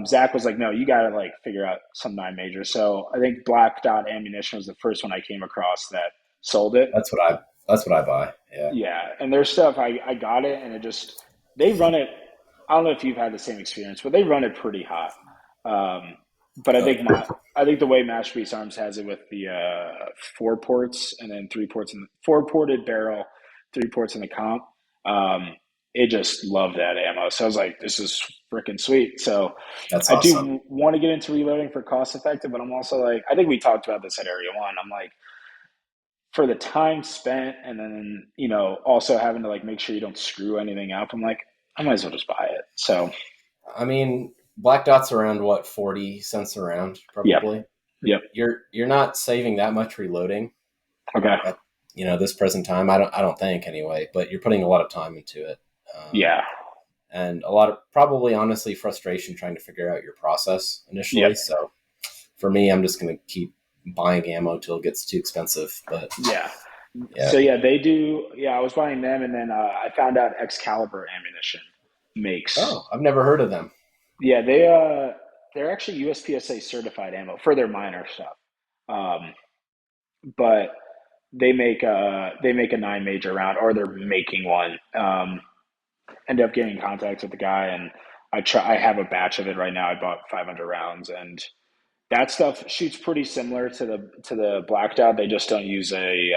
Zach was like, no, you got to like figure out some nine major. So I think Black Dot Ammunition was the first one I came across that sold it. That's what I. That's what I buy. Yeah. Yeah, and their stuff, I got it, and it just they run it. I don't know if you've had the same experience, but they run it pretty hot. Um, but Oh yeah. I think the way Masterpiece Arms has it with the four ports and then three ports and four ported barrel, three ports in the comp, it just loved that ammo. So I was like, this is freaking sweet. So That's I awesome. do want to get into reloading for cost effective, but I'm also like, I think we talked about this at Area One. I'm like, for the time spent and then, also having to like make sure you don't screw anything up, I'm like, I might as well just buy it. So, I mean, black dots around what 40 cents around yep, probably. yep, You're not saving that much reloading okay, at this present time. I don't think anyway. But you're putting a lot of time into it. yeah, And a lot of probably honestly frustration trying to figure out your process yep, initially. So for me, I'm just going to keep buying ammo till it gets too expensive. But yeah. yeah. So yeah, they do. Yeah, I was buying them, and then I found out Excalibur Ammunition makes. Oh, I've never heard of them. Yeah, they're actually USPSA certified ammo for their minor stuff, um, but they make a nine major round, or they're making one. Ended up getting in contact with the guy, and I have a batch of it right now. I bought 500 rounds, and that stuff shoots pretty similar to the Black Dot. They just don't use a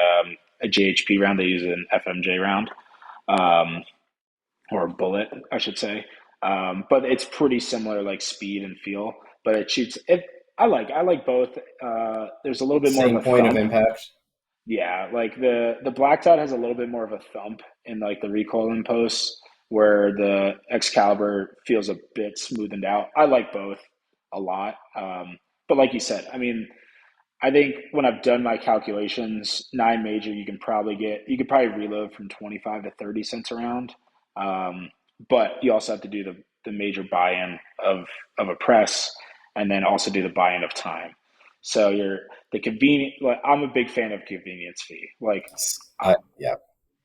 GHP round. They use an FMJ round, um, or a bullet, I should say. But it's pretty similar, like speed and feel. But it shoots it. I like both. There's a little bit more of Same a point of thump. impact. Yeah, like the Black Dot has a little bit more of a thump in like the recoil impulse, where the Excalibur feels a bit smoothened out. I like both a lot, but like you said, I mean, I think when I've done my calculations, nine major you could probably reload from 25 to 30 cents around, um, but you also have to do the major buy-in of a press, and then also do the buy-in of time. So you're the convenient. Like I'm a big fan of convenience fee. Like I yeah.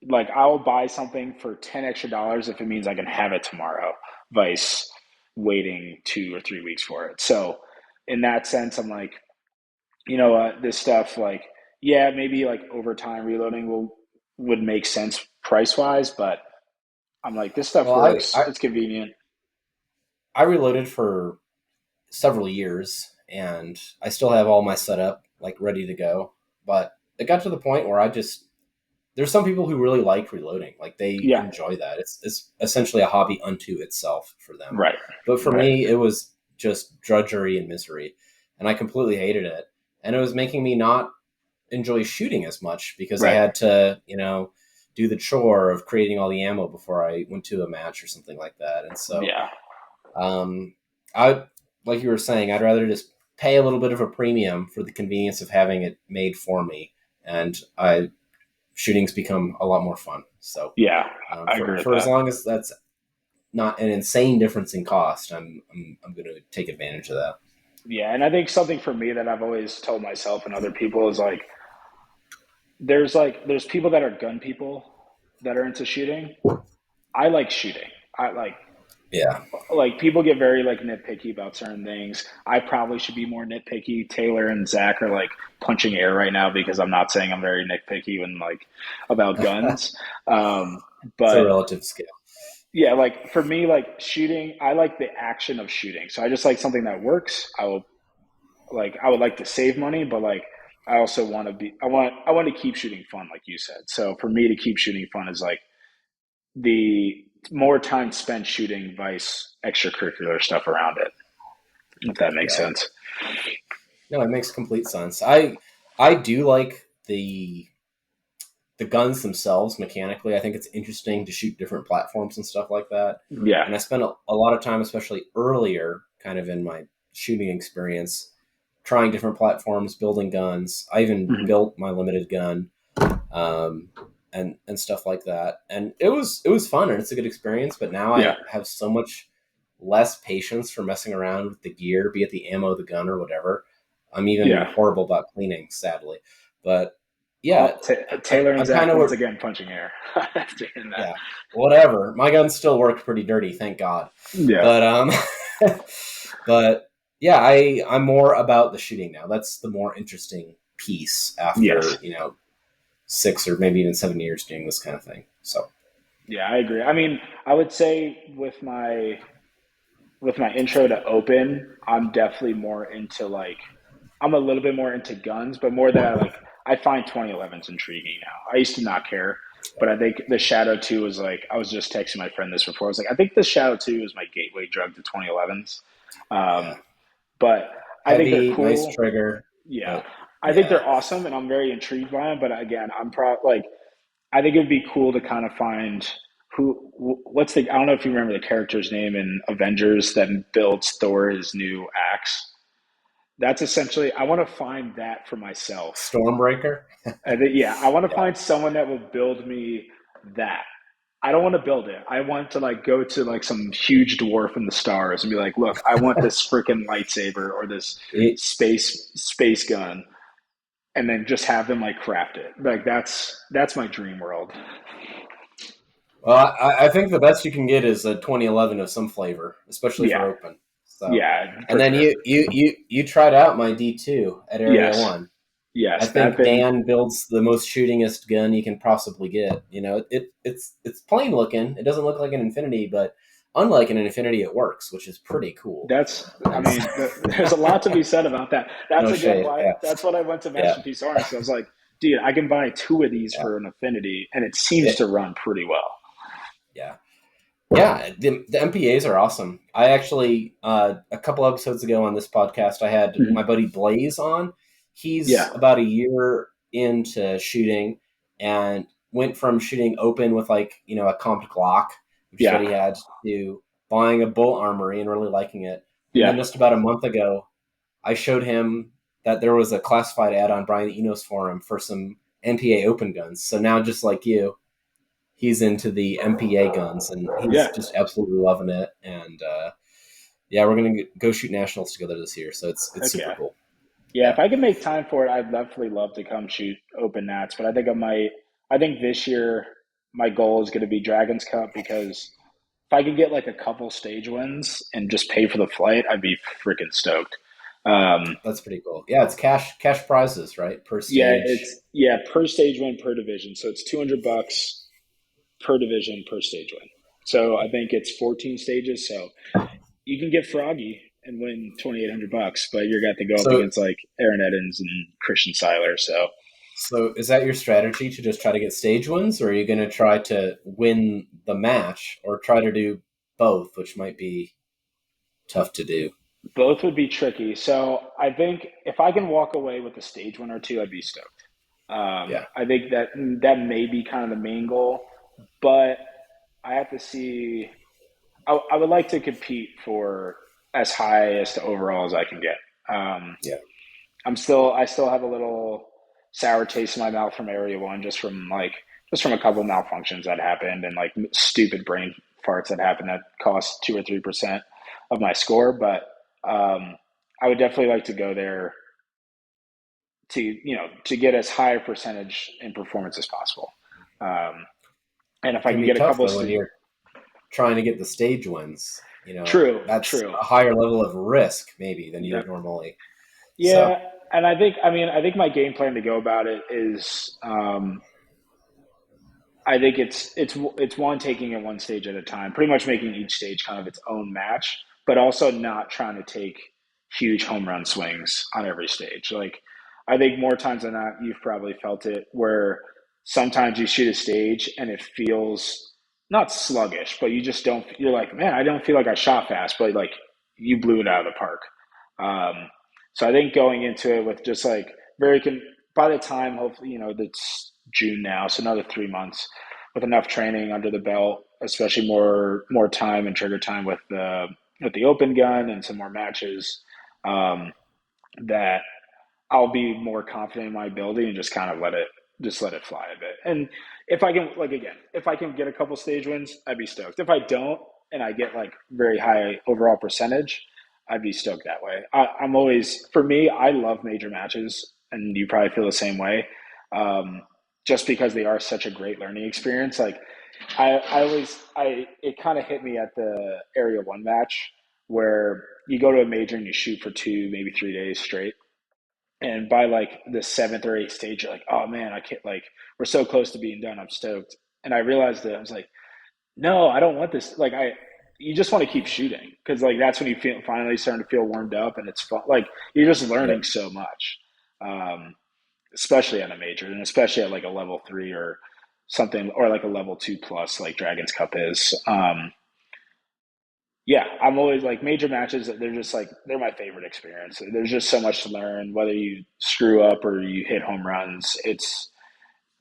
like I'll buy something for 10 extra dollars if it means I can have it tomorrow, vice waiting 2 or 3 weeks for it. So in that sense, I'm like, you know what, this stuff like, yeah, maybe like over time reloading would make sense price wise, but I'm like, this stuff Well, works. It's convenient. I reloaded for several years, and I still have all my setup like ready to go. But it got to the point where I just there's some people who really like reloading, like they Yeah. enjoy that. It's essentially a hobby unto itself for them. Right. But for Right. me, it was just drudgery and misery, and I completely hated it. And it was making me not enjoy shooting as much because I Right. had to, do the chore of creating all the ammo before I went to a match or something like that. And so Yeah. um, I, like you were saying, I'd rather just pay a little bit of a premium for the convenience of having it made for me, and shooting's become a lot more fun. So Yeah. I for agree with for as that. long as that's not an insane difference in cost, I'm going to take advantage of that. Yeah. And I think something for me that I've always told myself and other people is there's people that are gun people that are into shooting. I like shooting. I Yeah, like people get very like nitpicky about certain things. I probably should be more nitpicky. Taylor and Zach are like punching air right now because I'm not saying I'm very nitpicky when like about guns. Um, it's a but relative scale. yeah, like for me, like shooting, I like the action of shooting. So I just like something that works. I would like to save money, but like I also want to be I want to keep shooting fun, like you said. So for me to keep shooting fun is like the more time spent shooting vice extracurricular stuff around it, if that makes Yeah, sense. no, it makes complete sense. I do like the guns themselves mechanically. I think it's interesting to shoot different platforms and stuff like that. Yeah. And I spent a lot of time, especially earlier, kind of in my shooting experience, trying different platforms, building guns. I even Hmm. built my limited gun, um, and stuff like that. And it was fun and it's a good experience. But now Yeah. I have so much less patience for messing around with the gear, be it the ammo, the gun, or whatever. I'm even Yeah. horrible about cleaning, sadly. But yeah, Oh, Taylor and I'm kind Zach of once where, again punching air after hearing that. yeah, whatever. My guns still work pretty dirty, thank God. Yeah. But but yeah, I'm more about the shooting now. That's the more interesting piece Yes. after 6 or maybe even 7 years doing this kind of thing. So Yeah, I agree. I mean, I would say with my intro to open, I'm definitely more into like I'm a little bit more into guns, but more that I find 2011s intriguing now. I used to not care, but I think the Shadow 2 was like I was just texting my friend this before. I was like, I think the Shadow 2 is my gateway drug to 2011s. yeah, Um, but I think they're heavy, nice cool. trigger, Yeah, but I think yeah, they're awesome, and I'm very intrigued by them. But again, I think it'd be cool to kind of find what's the I don't know if you remember the character's name in Avengers that builds Thor his new axe. That's essentially I want to find that for myself. Stormbreaker. I think, yeah, I want to Yeah, find someone that will build me that. I don't want to build it. I want to like go to like some huge dwarf in the stars and be like, look, I want this freaking lightsaber or this it, space gun, and then just have them like craft it. Like that's my dream world. well, I think the best you can get is a 2011 of some flavor, especially for Yeah, open. So, yeah, and for then sure. you tried out my D2 at Area Yes, One. I yes, that think thing. Dan builds the most shootingest gun you can possibly get. It's plain looking. It doesn't look like an Infinity, but unlike an Infinity, it works, which is pretty cool. I And so, mean, there's a lot to be said about that. That's no again shade. why. Yeah, That's what I went to yeah, Masterpiece Arms. So I was like, dude, I can buy two of these yeah, for an Affinity, and it seems it, to run pretty well. yeah. Yeah, the MPAs are awesome. I actually, a couple episodes ago on this podcast, I had my Mhm. buddy Blaze on. He's Yeah, about a year into shooting and went from shooting open with a comped Glock, which is what yeah, he had, to buying a bullet armory and really liking it. And then yeah. just about a month ago, I showed him that there was a classified ad on Brian Eno's forum for some MPA open guns. So now, just like you, he's into the MPA guns, and he's Yeah. just absolutely loving it. And yeah, we're gonna go shoot nationals together this year, so it's super Okay. cool. Yeah, Yeah, if I can make time for it, I'd definitely love to come shoot open nats. But I think I might. I think this year. my goal is going to be Dragons Cup because if I could get like a couple stage wins and just pay for the flight, I'd be freaking stoked. Um, That's pretty cool. Yeah, it's cash prizes, right? Per yeah, stage. it's per stage win per division, so it's $200 per division per stage win. So I think it's 14 stages. So you can get froggy and win $2,800, but you're got to go up So against like Aaron Edens and Christian Seiler. So so is that your strategy to just try to get stage wins, or are you going to try to win the match, or try to do both, which might be tough to do? both would be tricky. So I think if I can walk away with a stage win or two, I'd be stoked. Yeah, I think that may be kind of the main goal, but I have to see. I would like to compete for as high as to overall as I can get. Um, yeah. I still have a little sour taste in my mouth from Area One, just from a couple malfunctions that happened and like stupid brain farts that happened that cost 2 or 3% of my score. But I would definitely like to go there to get as high a percentage in performance as possible. Um, and if It I can can be get a tough couple, though when you're trying to get the stage wins. That's true, a higher level of risk maybe than you yeah, would normally. So yeah. And I think my game plan to go about it is, I think it's one taking it one stage at a time, pretty much making each stage kind of its own match, but also not trying to take huge home run swings on every stage. Like I think more times than not, you've probably felt it where sometimes you shoot a stage and it feels not sluggish, but you just don't. You're like, man, I don't feel like I shot fast, but like you blew it out of the park. Um, so I think going into it with just like by the time hopefully that's June now, so another 3 months with enough training under the belt, especially more time and trigger time with the open gun and some more matches, um, that I'll be more confident in my ability and just let it fly a bit. And if I can if I can get a couple stage wins, I'd be stoked. If I don't and I get like very high overall percentage, I'd be stoked that way. I'm always for me, I love major matches, and you probably feel the same way. Um, just because they are such a great learning experience. Like I always I it kind of hit me at the Area One match where you go to a major and you shoot for 2, maybe 3 days straight, and by like the seventh or eighth stage, you're like, oh man, I can't, like, we're so close to being done. I'm stoked. And I realized that I was like, no, I don't want this. You just want to keep shooting because like that's when you feel finally starting to feel warmed up and it's fun. Like you're just learning yep. so much, um, especially at a major and especially at like a level three or something, or like a level two plus like Dragons Cup is. Yeah, I'm always like major matches. They're just like they're my favorite experience. There's just so much to learn. Whether you screw up or you hit home runs, it's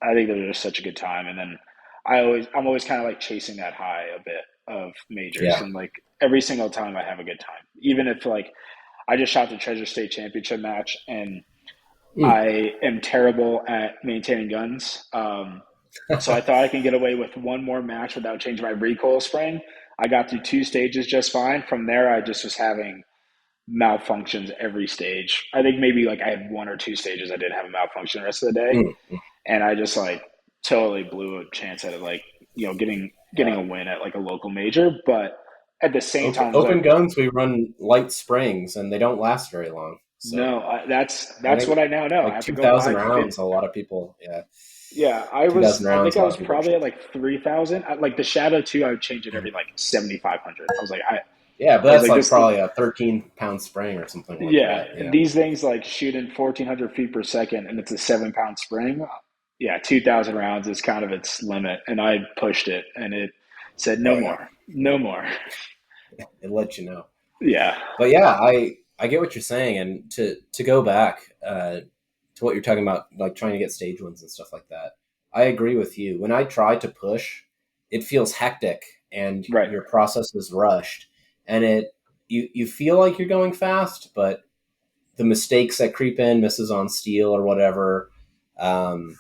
I think they're just such a good time. And then I'm always kind of like chasing that high a bit of majors, Yeah. and like every single time I have a good time. Even if like I just shot the Treasure State Championship match, and Mm. I am terrible at maintaining guns. So I thought I can get away with one more match without changing my recoil spring. I got through two stages just fine. From there, I just was having malfunctions every stage. I think maybe like I had one or two stages I did have a malfunction the rest of the day, Mm. and I just like totally blew a chance at it, like getting Yeah. a win at like a local major. But at the same time, it was Open like, guns, we run light springs, and they don't last very long. So no, I that's think what I now know. I like have to two go thousand buy rounds. A lot of people, yeah, Yeah, 2,000 I think rounds. A I lot was of people are probably at shooting. like 3,000. Like the Shadow 2, I would change it Mhm. every like 7,500. Yeah, but I was that's like like this. probably a 13-pound spring or something like Yeah, that. Yeah, these things like shooting 1,400 feet per second, and it's a 7 pound spring. Yeah, 2,000 rounds is kind of its limit, and I pushed it, and it said no oh yeah, more, no more. it lets you know. Yeah, But yeah, I get what you're saying, and to go back to what you're talking about, like trying to get stage wins and stuff like that. I agree with you. When I try to push, it feels hectic, and right. your process is rushed, and you feel like you're going fast, but the mistakes that creep in, misses on steel or whatever, um,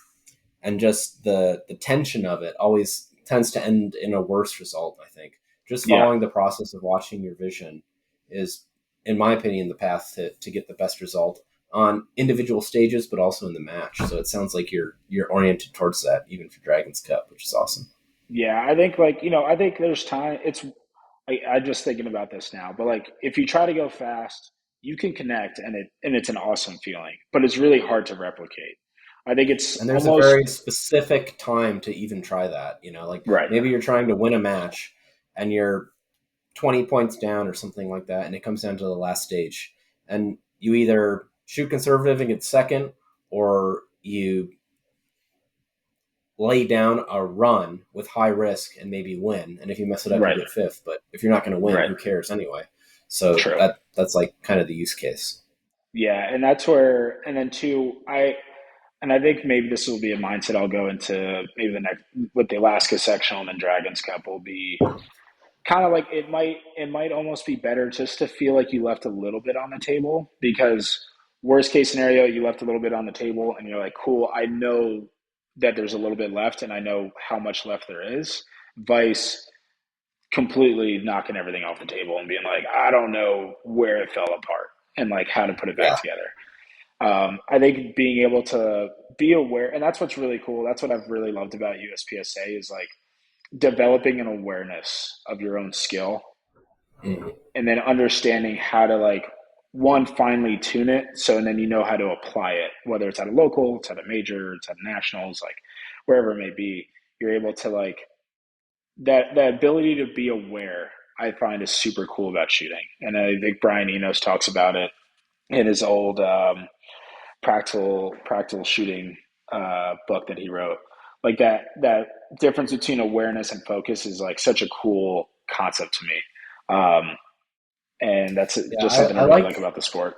and just the tension of it always tends to end in a worse result. I think just Yeah, following the process of watching your vision is, in my opinion, the path to get the best result on individual stages, but also in the match. So it sounds like you're oriented towards that, even for Dragons Cup, which is awesome. Yeah, I think like, I think there's time. I'm just thinking about this now, but like if you try to go fast, you can connect and it's an awesome feeling, but it's really hard to replicate. I think it's And there's a almost very specific time to even try that. Like right, maybe you're trying to win a match and you're 20 points down or something like that, and it comes down to the last stage. And you either shoot conservative and get second, or you lay down a run with high risk and maybe win. And if you mess it up, you right, get fifth. But if you're not going to win, right. who cares anyway? So True. that's like kind of the use case. Yeah, and that's where, and then two, and I think maybe this will be a mindset I'll go into maybe the next with the Alaska Sectional and then Dragons Cup will be kind of like it might almost be better just to feel like you left a little bit on the table because worst case scenario you left a little bit on the table and you're like cool, I know that there's a little bit left and I know how much left there is, vice completely knocking everything off the table and being like I don't know where it fell apart and like how to put it back Yeah. together. I think being able to be aware, and that's what's really cool. That's what I've really loved about USPSA is like developing an awareness of your own skill Mhm. and then understanding how to like one finely tune it so and then you know how to apply it whether it's at a local, it's at a major, it's at nationals, like wherever it may be. You're able to like that ability to be aware, I find is super cool about shooting, and I think Brian Enos talks about it in his old practical shooting book that he wrote. Like that difference between awareness and focus is like such a cool concept to me. And that's Yeah, just something I I really like like. about the sport.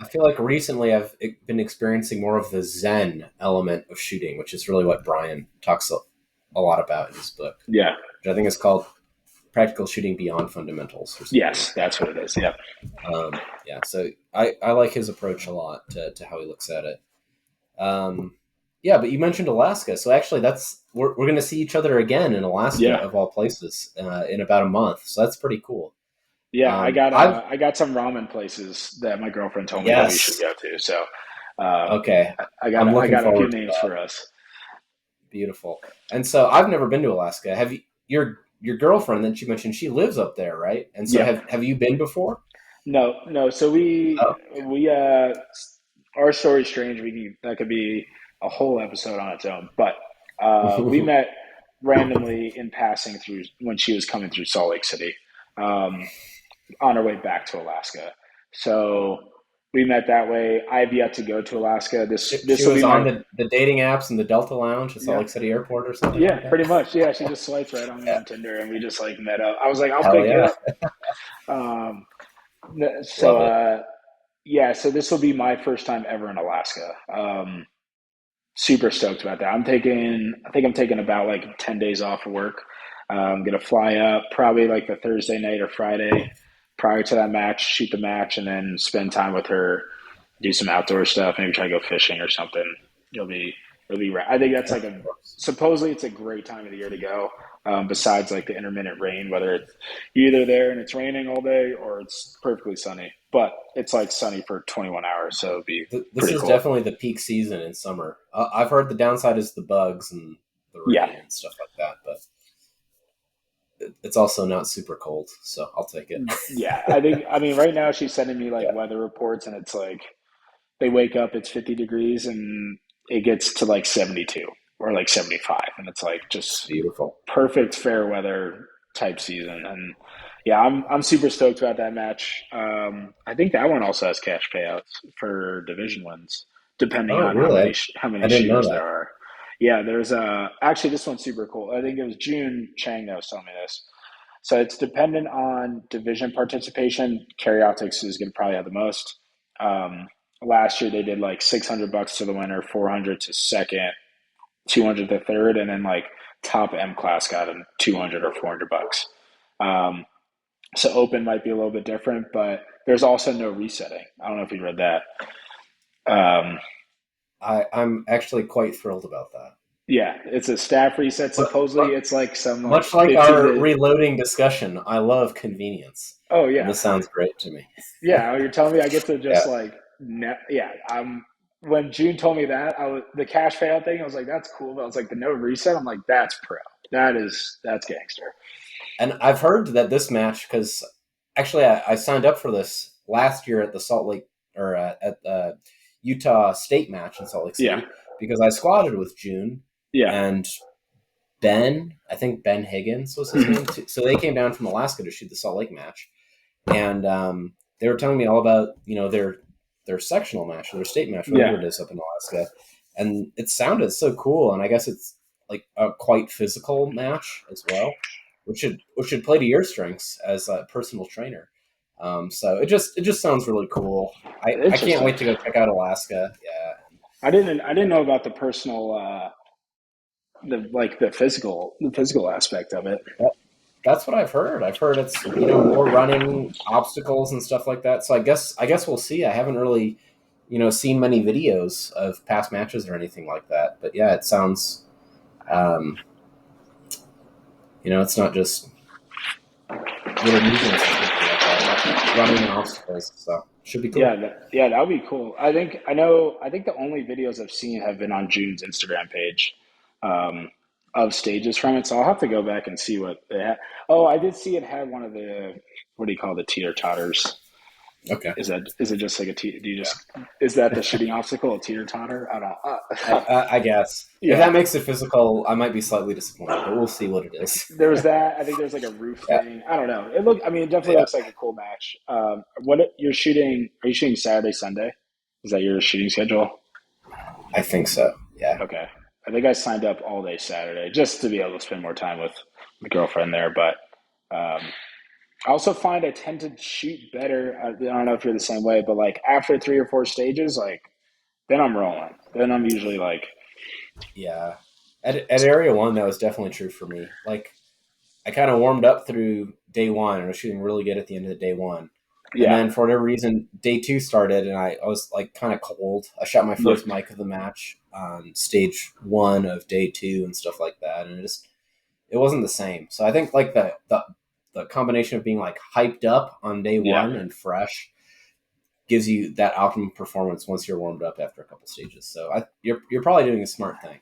I feel like recently I've been experiencing more of the Zen element of shooting, which is really what Brian talks a lot about in his book, Yeah. which I think is called Practical Shooting Beyond Fundamentals or something Yes, like that's that. what it is. Yeah. Yeah, so I like his approach a lot to how he looks at it. Yeah, but you mentioned Alaska, so actually we're going to see each other again in Alaska Yeah. of all places in about a month. So that's pretty cool. Yeah. I've I got some ramen places that my girlfriend told me that we should Yes, go to. So uh, okay, I'm I looking got a few forward to names that. for us. Beautiful. And so I've never been to Alaska. Have you? Your girlfriend that you mentioned, she lives up there, right? And so Yep. have you been before? No, no. So Oh, our story's strange. That could be a whole episode on its own. But we met randomly in passing through when she was coming through Salt Lake City, um, on her way back to Alaska. So we met that way. I've yet to go to Alaska. This she will be was on my the dating apps in the Delta Lounge at Salt yeah Lake City Airport or something yeah like that. pretty much yeah. She just swiped right on me Yeah, on Tinder and we just like met up. I was like, I'll hell pick you yeah, up. Um, so love it. yeah, so this will be my first time ever in Alaska. Super stoked about that. I think I'm taking about like 10 days off of work. I'm gonna fly up probably like the Thursday night or Friday prior to that match, shoot the match, and then spend time with her, do some outdoor stuff, maybe try to go fishing or something. It'll be I think that's Yeah, like of course. supposedly it's a great time of the year to go. Besides like the intermittent rain, whether it's you're either there and it's raining all day or it's perfectly sunny, but it's like sunny for 21 hours, so it'd be This pretty is cool. definitely the peak season in summer. I've heard the downside is the bugs and the Yeah, rain and stuff like that, but it's also not super cold, so I'll take it. yeah. I mean right now she's sending me like Yeah, weather reports and it's like they wake up, it's 50 degrees and it gets to like 72 or like 75 and it's like it's just beautiful. perfect fair weather type season. And yeah, I'm super stoked about that match. I think that one also has cash payouts for division wins, depending Oh, on really? how many I didn't know shooters that. there are. Yeah, there's actually this one's super cool. I think it was June Chang that was telling me this. So it's dependent on division participation. Karyoptics is going to probably have the most. Um, Last year they did like $600 to the winner, 400 to second, 200 to third, and then like top M class got a 200 or $400. Um, so open might be a little bit different, but there's also no resetting. I don't know if you read that. Um, I'm actually quite thrilled about that. yeah, it's a staff reset. Supposedly But it's like some like much like 15 our to reloading discussion, I love convenience, and yeah. this sounds great to me. Yeah, you're telling me I get to just Yeah, like yeah, when June told me that, the cash payout thing. I was like, that's cool. But I was like, the no reset. I'm like, that's pro. That's gangster. And I've heard that this match, because actually I signed up for this last year at the Salt Lake or at the Utah State match in Salt Lake Yeah, City because I squatted with June yeah, and Ben. I think Ben Higgins was his name. Too. So they came down from Alaska to shoot the Salt Lake match, and they were telling me all about their sectional match or their state match, whatever yeah. it is up in Alaska, and it sounded so cool. And I guess it's like a quite physical match as well, which should play to your strengths as a personal trainer. So it just sounds really cool. I can't Interesting. wait to go check out Alaska. Yeah, I didn't know about the personal the physical aspect of it. that's what I've heard. I've heard it's more running obstacles and stuff like that. So I guess we'll see. I haven't really seen many videos of past matches or anything like that. But yeah, it sounds um, it's not just little movements or something like that. Running and obstacles. So should be Yeah, cool. that would be cool. I think the only videos I've seen have been on June's Instagram page um, of stages from it. So I'll have to go back and see what they had. Oh, I did see it had one of the what do you call the teeter totters? Okay. Is it just like a do you Yeah. just is that the shooting obstacle a teeter totter? I don't know. I guess if Yeah, that makes it physical, I might be slightly disappointed, but we'll see what it is. there was that. I think there's like a roof Yeah. thing. I don't know. It definitely Yeah. looks like a cool match. What you're shooting? Are you shooting Saturday, Sunday? Is that your shooting schedule? I think so. Yeah. Okay. I think I signed up all day Saturday just to be able to spend more time with the girlfriend there. But um, I also find I tend to shoot better. I don't know if you're the same way, but like after 3 or 4 stages, like then I'm rolling. Then I'm usually like, Yeah. At Area 1, that was definitely true for me. Like, I kind of warmed up through day one and was shooting really good at the end of the day one. And yeah, then for whatever reason, day two started and I was like kind of cold. I shot my yeah, first mic of the match on stage one of day two and stuff like that. And it wasn't the same. So I think like the combination of being like hyped up on day yeah, one and fresh gives you that optimum performance once you're warmed up after a couple stages. So you're probably doing a smart thing.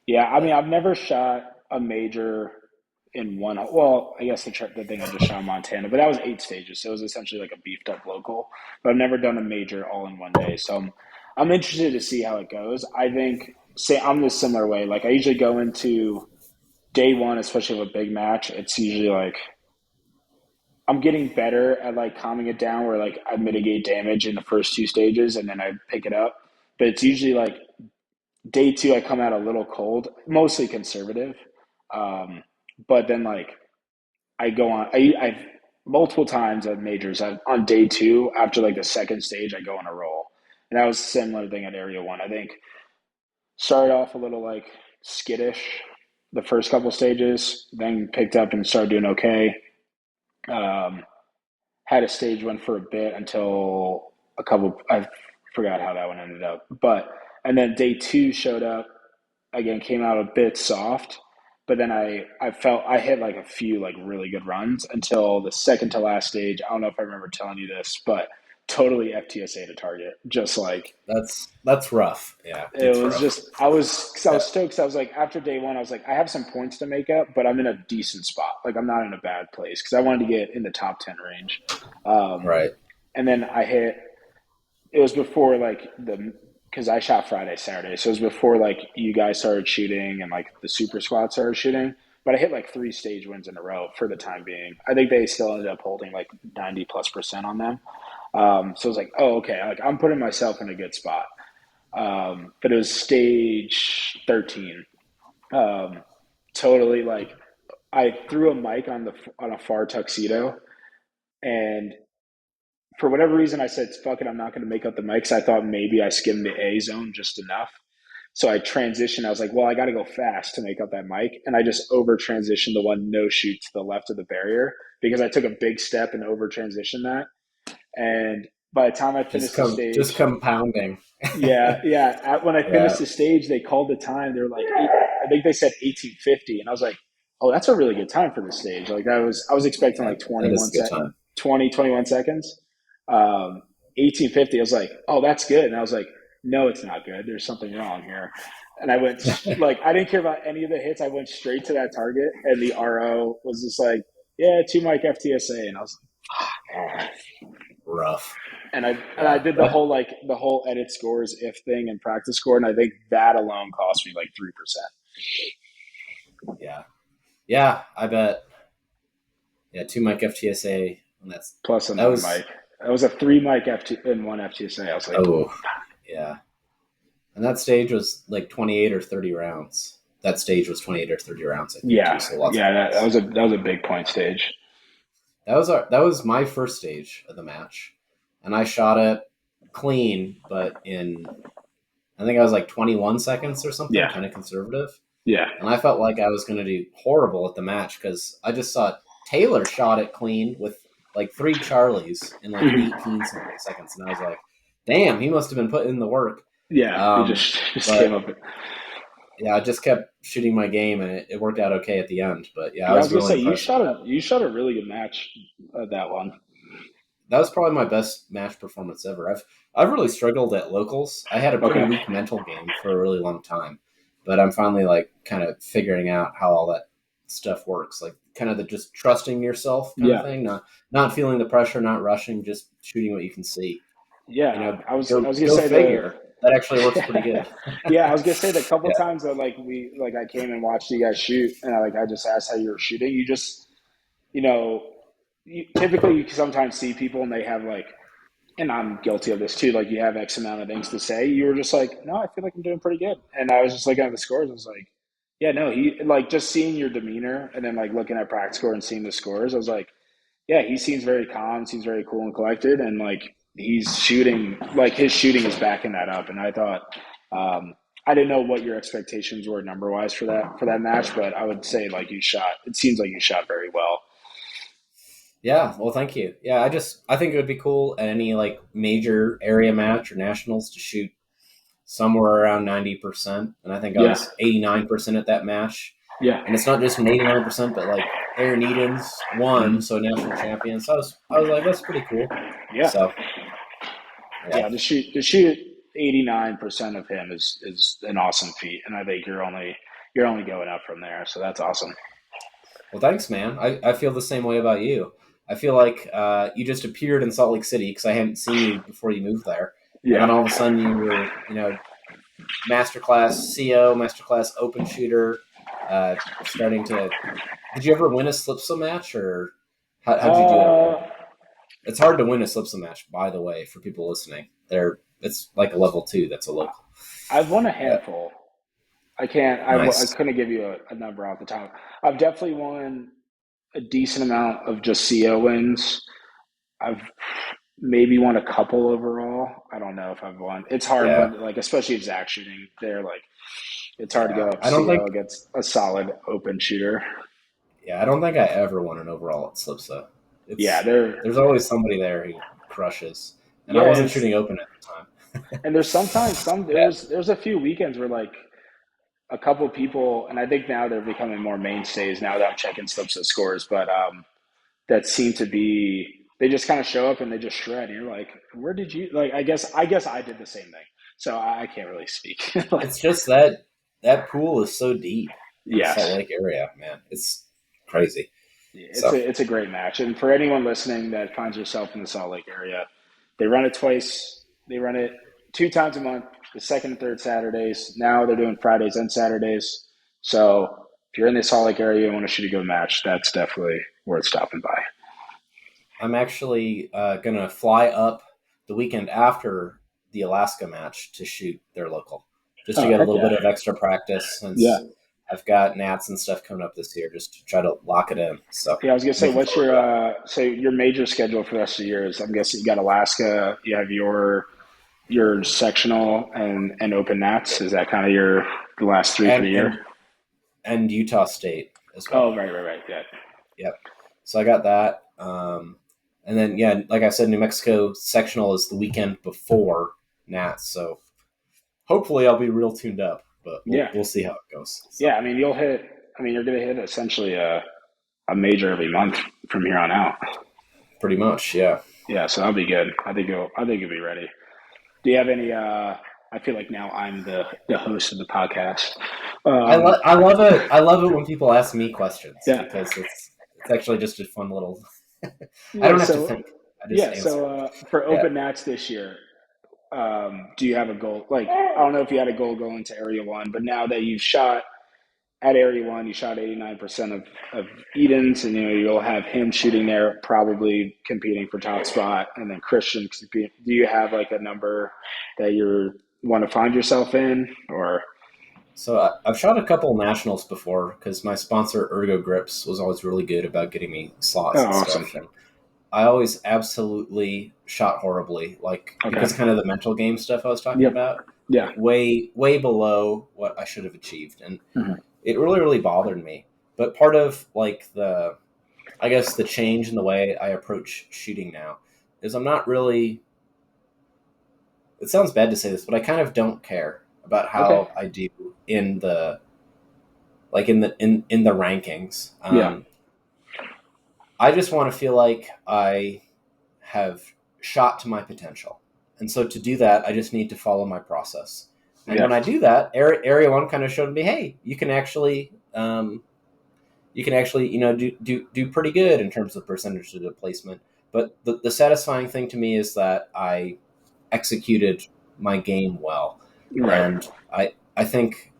yeah. I mean, But I've never shot a major in one. Well, I guess the thing I just shot in Montana, but that was 8 stages, so it was essentially like a beefed up local. But I've never done a major all in one day, so I'm interested to see how it goes. I think say I'm the similar way. Like I usually go into day one, especially with a big match. It's usually like I'm getting better at like calming it down, where like I mitigate damage in the first 2 stages and then I pick it up. But it's usually like day two, I come out a little cold, mostly conservative. Um, but then like I go on. I've multiple times at majors. On day two, after like the second stage, I go on a roll, and that was a similar thing at Area One. I think started off a little like skittish the first couple stages, then picked up and started doing okay. Um, had a stage one for a bit until a couple. I forgot how that one ended up, but and then day two showed up again, came out a bit soft, but then I felt I hit like a few like really good runs until the second to last stage. I don't know if I remember telling you this, but totally FTSA to target. Just like that's rough. Yeah, it that's was rough. just I Yeah. was stoked 'cause I was like after day one I was like I have some points to make up, but I'm in a decent spot. Like I'm not in a bad place because I wanted to get in the top 10 range. Um, Right. and then I hit it was before like the because I shot Friday, Saturday, so it was before like you guys started shooting and like the super squad started shooting. But I hit like 3 stage wins in a row for the time being. I think they still ended up holding like 90+% on them. So I was like, oh, okay, like I'm putting myself in a good spot. But it was stage 13. Um, totally like I threw a mic on a far tuxedo and for whatever reason, I said, fuck it, I'm not going to make up the mics. I thought maybe I skimmed the A zone just enough. So I transitioned. I was like, well, I got to go fast to make up that mic. And I just over transitioned the one no shoot to the left of the barrier because I took a big step and over transitioned that. And by the time I finished the Just stage, compounding. yeah. When I Yeah, finished the stage, they called the time. They were like, I think they said 1850. And I was like, oh, that's a really good time for this stage. Like I was expecting yeah, like that is a good time. 20, 21 seconds. 1850. I was like, oh, that's good. And I was like, no, it's not good. There's something wrong here. And I went like I didn't care about any of the hits. I went straight to that target, and the RO was just like, "Yeah, 2 mic FTSA," and I was like, Rough. and I Yeah. did the whole edit scores if thing and practice score, and I think that alone cost me like 3%. Yeah. Yeah. I bet. Yeah. 2 mic FTSA. And Plus that another was, mic. That was a 3 mic and one FTSA. I was like, oh, yeah. And that stage was like 28 or 30 rounds. That stage was 28 or 30 rounds, I think, too. yeah, So lots of yeah. That points. was a big point stage. That was my first stage of the match, and I shot it clean, but in I think I was like 21 seconds or something, Yeah, kind of conservative. yeah. And I felt like I was going to do horrible at the match because I just saw Taylor shot it clean with like three Charlies in like 18 seconds, and I was like, "Damn, he must have been putting in the work." Yeah, he Um, just came but up. yeah, I just kept shooting my game, and it worked out okay at the end. But yeah, I Yeah, I was was gonna really say impressed with that. you shot a really good match that one. That was probably my best match performance ever. I've really struggled at locals. I had a pretty Okay. weak mental game for a really long time, but I'm finally like kind of figuring out how all that stuff works. Like kind of the just trusting yourself kind of Yeah, thing, not feeling the pressure, not rushing, just shooting what you can see. You yeah. know, I was gonna go say figure. That actually works pretty good. yeah, I was gonna say the couple Yeah. times that I came and watched you guys shoot, and I just asked how you were shooting. You just you know typically you sometimes see people and they have like, and I'm guilty of this too. Like you have X amount of things to say. You were just like, no, I feel like I'm doing pretty good. And I was just looking at the scores. I was like, yeah, no, he like just seeing your demeanor and then like looking at practice score and seeing the scores. I was like, yeah, he seems very calm, seems very cool and collected, and like he's shooting, like his shooting is backing that up. And I thought, um, I didn't know what your expectations were number wise for that match, but I would say like you shot. It seems like you shot very well. Yeah, well, thank you. Yeah, I think it would be cool at any like major area match or nationals to shoot somewhere around 90%. And I think I Yeah, was 89% at that match. yeah, And it's not just an 89%, but like Aaron Edens won, so national champion. So I was like, that's pretty cool. yeah, So yeah. yeah. To shoot 89% of him is an awesome feat, and I think you're only going up from there. So that's awesome. Well, thanks, man. I feel the same way about you. I feel like you just appeared in Salt Lake City because I hadn't seen you before you moved there. And then Yeah. all of a sudden you were, masterclass CO, masterclass open shooter, starting to. Did you ever win a Slipsa match, or how'd you do out there? Uh, It's hard to win a Slipsa match, by the way, for people listening. It's like a level 2. That's a local. I've won a Yeah, handful. I can't. I nice. couldn't give you a number off the top. I've definitely won a decent amount of just CO wins. I've maybe won a couple overall. I don't know if I've won. It's hard Yeah, when like especially if Zach shooting. They're like it's hard to yeah. go up I don't CO think. against a solid open shooter. Yeah, I don't think I ever won an overall at Slipsa. Yeah, It's they're there's always somebody there who crushes, and I yeah, wasn't shooting open at the time. and there's sometimes Yeah, there's a few weekends where like a couple people, and I think now they're becoming more mainstays now that I'm checking slips of scores, but that seem to be they just kind of show up and they just shred. And you're like, where did you like? I guess I did the same thing, so I can't really speak. Like, it's just that pool is so deep in the Salt yes, Lake area, man. It's crazy. it's So a great match, and for anyone listening that finds yourself in the Salt Lake area, they run it twice. They run it 2 times a month, the second and third Saturdays. Now they're doing Fridays and Saturdays. So if you're in the Salt Lake area and want to shoot a good match, that's definitely worth stopping by. I'm actually gonna fly up the weekend after the Alaska match to shoot their local, just to Oh get a heck little yeah, bit of extra practice yeah, since I've got Nats and stuff coming up this year, just to try to lock it in. So yeah. I was gonna say, looking what's forward to your that. so your major schedule for the rest of the year is? I'm guessing you got Alaska, you have your sectional and open nats. Is that kind of your the last three for And the year? and Utah State as well. Oh, right, yeah, Yep. So I got that. And then yeah, like I said, New Mexico sectional is the weekend before Nats. So hopefully I'll be real tuned up, but yeah, we'll see how it goes. So yeah. I mean, you'll hit. I mean, you're gonna hit essentially a major every month from here on out. pretty much, yeah. Yeah, so that'll be good. I think you'll be ready. Do you have any? I feel like now I'm the host of the podcast. I love it. I love it when people ask me questions Yeah, because it's actually just a fun little. I yeah. don't have to So think. I just yeah, answer. so for Yeah. Open Nats this year, do you have a goal? Like, I don't know if you had a goal going to Area One, but now that you've shot at Area One, you shot 89% of Eden's, and you'll have him shooting there, probably competing for top spot, and then Christian. Do you have like a number that you want to find yourself in, or? So I've shot a couple nationals before because my sponsor Ergo Grips was always really good about getting me Oh, slots and awesome. stuff, and I always absolutely shot horribly, like Okay. because kind of the mental game stuff I was talking Yep. about, Yeah. like way below what I should have achieved, and Mhm. it really bothered me. But part of like the I guess the change in the way I approach shooting now is I'm not really. It sounds bad to say this, but I kind of don't care about Okay. how I do in the like in the rankings. Yeah. I just want to feel like I have shot to my potential, and so to do that, I just need to follow my process. And Yeah. when I do that, Area One kind of showed me, hey, you can actually do pretty good in terms of percentage of placement. But the satisfying thing to me is that I executed my game well, Right. and I think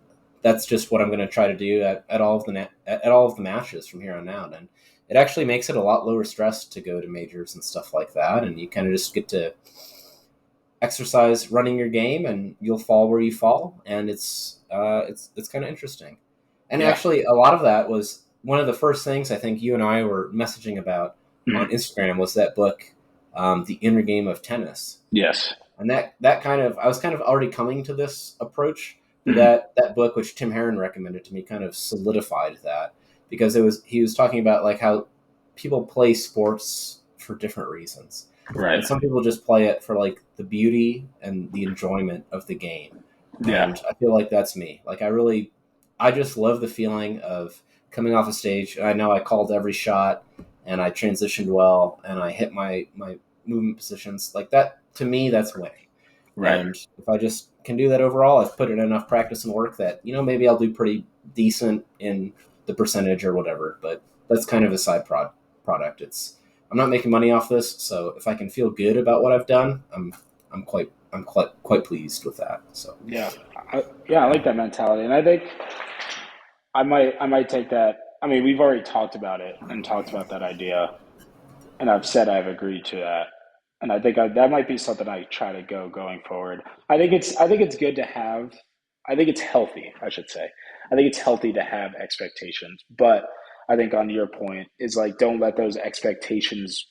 that's just what I'm going to try to do at all of at all of the matches from here on out, and it actually makes it a lot lower stress to go to majors and stuff like that, and you kind of just get to exercise running your game, and you'll fall where you fall, and it's kind of interesting. And Yeah. actually, a lot of that was one of the first things I think you and I were messaging about on Mhm. Instagram was that book, The Inner Game of Tennis, Yes. and that kind of I was kind of already coming to this approach, but Mhm. that book which Tim Herron recommended to me kind of solidified that because he was talking about like how people play sports for different reasons, Right. and some people just play it for like the beauty and the enjoyment of the game, Yeah. and I feel like that's me. Like I just love the feeling of coming off a stage. I know I called every shot and I transitioned well and I hit my movement positions like that. To me, that's winning. Right. And if I just can do that overall, I've put in enough practice and work that maybe I'll do pretty decent in the percentage or whatever. But that's kind of a product. I'm not making money off this, so if I can feel good about what I've done, I'm quite pleased with that. So Yeah. Yeah. I yeah, like that mentality, and I think I might take that. I mean, we've already talked about it and talked about that idea, and I've said I've agreed to that. And I think that might be something I try to going forward. I think it's good to have. I think it's healthy, I should say. I think it's healthy to have expectations, but I think on your point is like don't let those expectations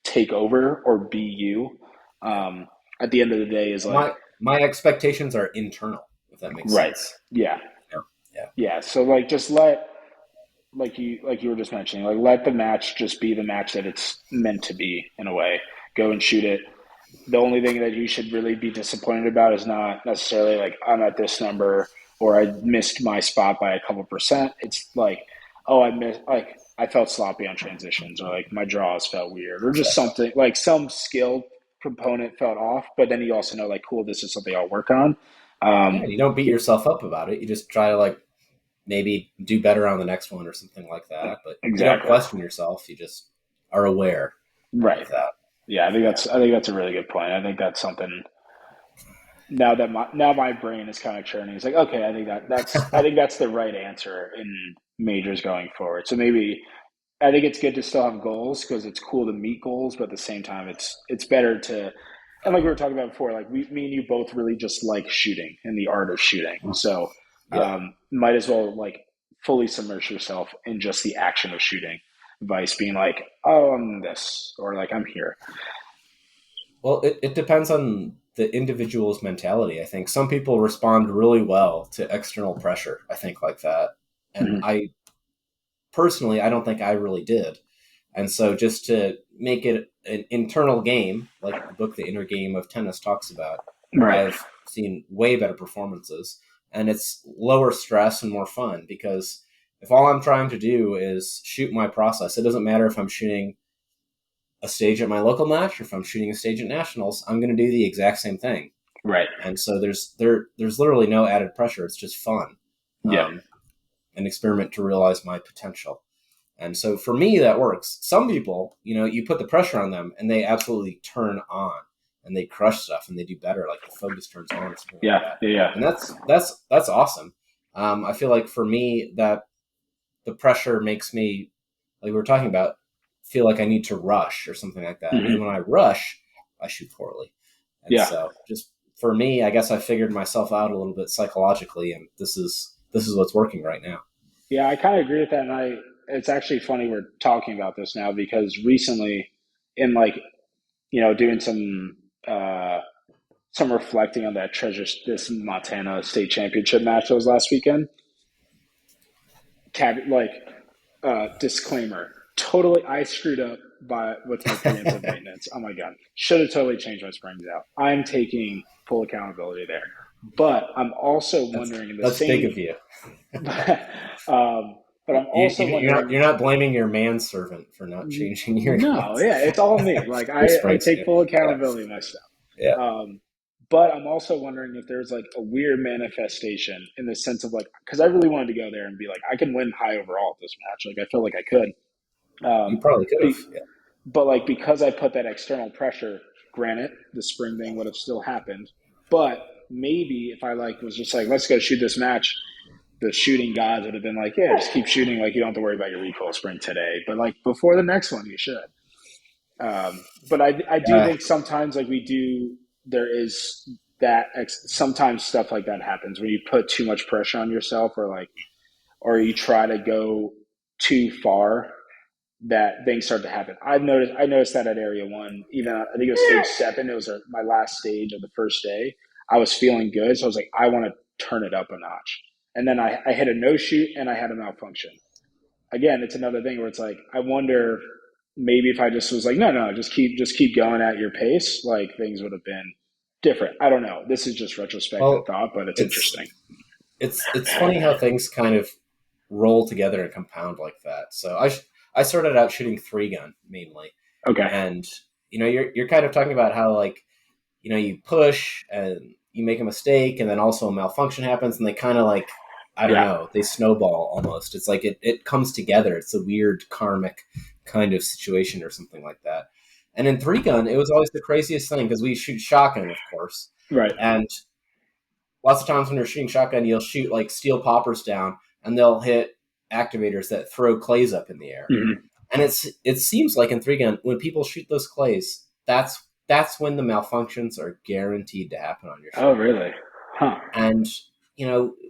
take over or be you. yeah. Um, at the end of the day, is like My expectations are internal, if that makes right, sense. yeah, Yeah, yeah, yeah. So like just let like you were just mentioning, like let the match just be the match that it's meant to be in a way. Go and shoot it. The only thing that you should really be disappointed about is not necessarily like I'm at this number or I missed my spot by a couple percent. It's like, oh, I missed, like I felt sloppy on transitions, or like my draws felt weird, or just exactly. something like some skill component felt off. But then you also know, like, cool, this is something I'll work on. Yeah, Um, you don't beat yourself up about it. You just try to like maybe do better on the next one or something like that. But you don't exactly. question yourself. You just are aware Right. of that. Yeah, I think Yeah. that's a really good point. I think that's something now my brain is kind of churning. It's like, okay, I think that's the right answer in majors going forward. So maybe I think it's good to still have goals because it's cool to meet goals, but at the same time, it's better to, and like we were talking about before, like me and you both really just like shooting and the art of shooting. So Yeah. might as well like fully submerge yourself in just the action of shooting. Vice being like, oh, I'm this, or like I'm here. Well, it depends on the individual's mentality. I think some people respond really well to external pressure. I think like that. And Hmm. I don't think I really did. And so just to make it an internal game, like the book The Inner Game of Tennis talks about, Right, I've seen way better performances and it's lower stress and more fun because if all I'm trying to do is shoot my process, it doesn't matter if I'm shooting a stage at my local match or if I'm shooting a stage at nationals, I'm going to do the exact same thing. Right. And so there's literally no added pressure. It's just fun, Yeah. an experiment to realize my potential. And so for me, that works. Some people, you put the pressure on them and they absolutely turn on and they crush stuff and they do better. Like the focus turns on or something like Yeah. that. Yeah. And that's awesome. I feel like for me that the pressure makes me, like we were talking about, feel like I need to rush or something like that. Hmm. And when I rush, I shoot poorly. And Yeah. so just for me, I guess I figured myself out a little bit psychologically, and this is what's working right now. Yeah, I kind of agree with that, and it's actually funny we're talking about this now because recently, in like doing uh, some reflecting on that this Montana state championship match that was last weekend. Like disclaimer, totally, I screwed up with my preemptive maintenance. Oh my god, should have totally changed my springs out. I'm taking full accountability there, but I'm also That's wondering in the that's big same. of you. um, but I'm also You're not wondering. you're not blaming your manservant for not changing your No, guns, yeah, it's all me. Like your I spring take suit. full Yeah, accountability of my stuff. yeah. Um, but I'm also wondering if there's like a weird manifestation in the sense of like, because I really wanted to go there and be like, I can win high overall at this match. Like I feel like I could. You Um, probably could have. be, but like because I put that external pressure, granted, the spring thing would have still happened. But maybe if I like was just like, let's go shoot this match, the shooting gods would have been like, yeah, just keep shooting. Like you don't have to worry about your recoil spring today. But like before the next one, you should. But I do Yeah. think sometimes like we do there is that sometimes stuff like that happens when you put too much pressure on yourself or you try to go too far that things start to happen. I noticed that at area one, even I think it was stage 7. It was my last stage of the first day. I was feeling good, so I was like, I want to turn it up a notch. And then I hit a no shoot and I had a malfunction. Again, it's another thing where it's like I wonder maybe if I just was like, no, just keep going at your pace, like things would have been different. I don't know. This is just retrospective Well, thought, but it's it's interesting. it's funny how things kind of roll together and compound like that. So I started out shooting 3-gun mainly, Okay. and you're kind of talking about how, like, you push and you make a mistake, and then also a malfunction happens, and they kind of, like, I don't Yeah. know, they snowball almost. It's like it comes together. It's a weird karmic kind of situation or something like that. And in 3-gun, it was always the craziest thing because we shoot shotgun, of course, Right. and lots of times when you're shooting shotgun, you'll shoot like steel poppers down, and they'll hit activators that throw clays up in the air. Mm-hmm. And it seems like in 3-gun, when people shoot those clays, that's when the malfunctions are guaranteed to happen on your Oh, shot. really? Huh. And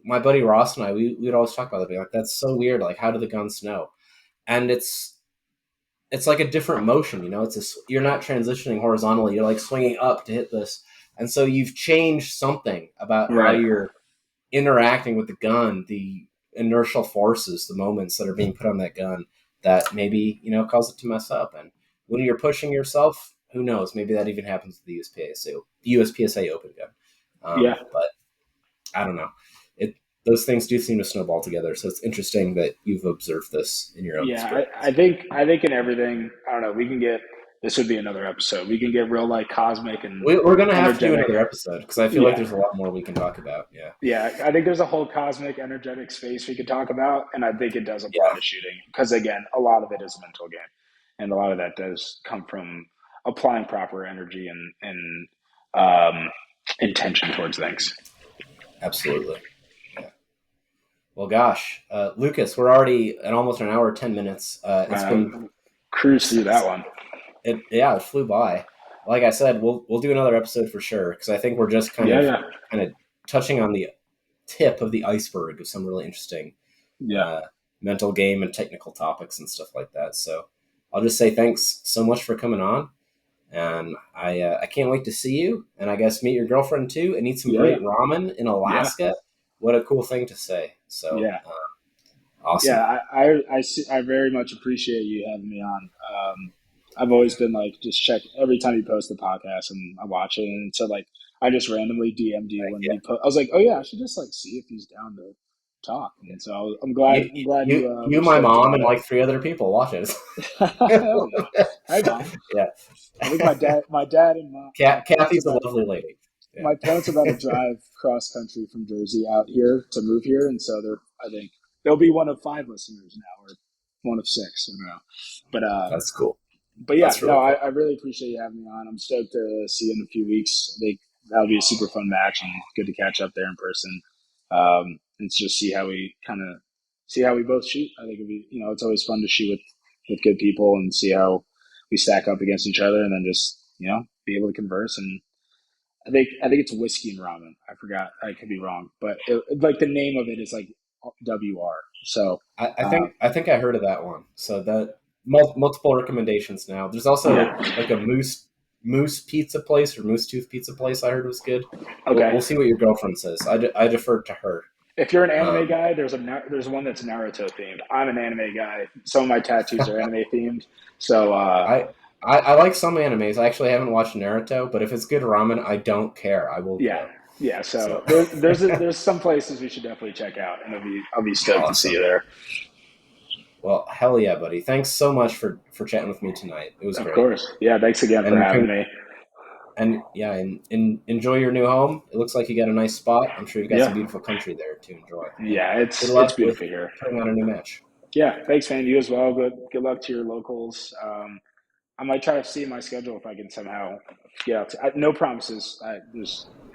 my buddy Ross and I, we'd always talk about that. Being like, that's so weird. Like, how do the guns know? And it's like a different motion. You're not transitioning horizontally. You're like swinging up to hit this, and so you've changed something about how Right. you're interacting with the gun, the inertial forces, the moments that are being put on that gun that maybe cause it to mess up. And when you're pushing yourself, who knows? Maybe that even happens with the USPSA open gun. Yeah. But I don't know. Those things do seem to snowball together. So it's interesting that you've observed this in your own Yeah. experience. I think in everything, I don't know, we can get this would be another episode. We can get real like cosmic and We're going to have to do energetic. another episode because I feel like Yeah. there's a lot more we can talk about. Yeah. Yeah, I think there's a whole cosmic, energetic space we could talk about, and I think it does apply Yeah. to shooting because, again, a lot of it is a mental game, and a lot of that does come from applying proper energy and intention towards things. Absolutely. Yeah. Well, gosh, Lucas, we're already at almost an hour, 10 minutes. It's been Cruise through that one. it flew by. Like I said, we'll do another episode for sure because I think we're just Yeah, yeah, kind of touching on the tip of the iceberg of some really interesting yeah, uh, mental game and technical topics and stuff like that. So I'll just say thanks so much for coming on, and I can't wait to see you, and I guess meet your girlfriend too, and eat some yeah, great ramen in yeah, Alaska. What a cool thing to say. So yeah, awesome. yeah. I very much appreciate you having me on. I've always been like just check every time you post the podcast and I watch it, and so like I just randomly DM'd you when Yeah. you put. I was like, oh yeah, I should just like see if he's down to talk. And so I'm glad you My responded mom, right and away. like 3 other people watch it. Hell no, hi mom. Yeah. I think my dad and mom Kathy's a about lovely lady. Yeah, my parents are about to drive cross country from Jersey out here to move here, and so they're I think they'll be one of five listeners now, or one of six. I don't know, but that's cool. yeah, That's no, really cool. I really appreciate you having me on. I'm stoked to see you in a few weeks. I think that'll be a super fun match and good to catch up there in person. And just see how we both shoot. I think it'd be it's always fun to shoot with good people and see how we stack up against each other, and then just be able to converse. And I think it's whiskey and ramen. I forgot. I could be wrong, but like the name of it is like WR. So I think I heard of that one. So that multiple recommendations now. There's also yeah, like a moose pizza place or moose tooth pizza place I heard was good. We'll okay. see what your girlfriend says. I defer to her. If you're an anime Um, guy, there's one that's Naruto themed. I'm an anime guy. Some of my tattoos are anime themed. So I, I like some animes. I actually haven't watched Naruto, but if it's good ramen, I don't care. I will yeah, go. yeah. So So there's some places we should definitely check out, and I'll be stoked to see you awesome. there. Well, hell yeah, buddy. Thanks so much for chatting with me tonight. It was Of great. course. Yeah. Thanks again for And having me. and yeah, and enjoy your new home. It looks like you got a nice spot. I'm sure you've got some Yeah. beautiful country there to enjoy. And Yeah. good It's luck with beautiful here. putting on a new match. Yeah. Thanks, man. You as well. Good luck to your locals. I might try to see my schedule if I can somehow get out. No promises.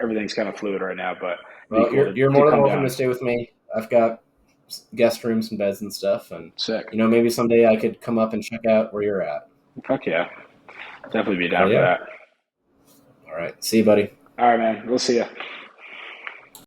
Everything's kind of fluid right now, but it'd be Well, cool you're to more than come welcome to down. stay with me. I've got guest rooms and beds and stuff, and Sick. maybe someday I could come up and check out where you're at. Fuck yeah. Definitely be Hell down for yeah! that. All right, see you, buddy. All right, man. We'll see you.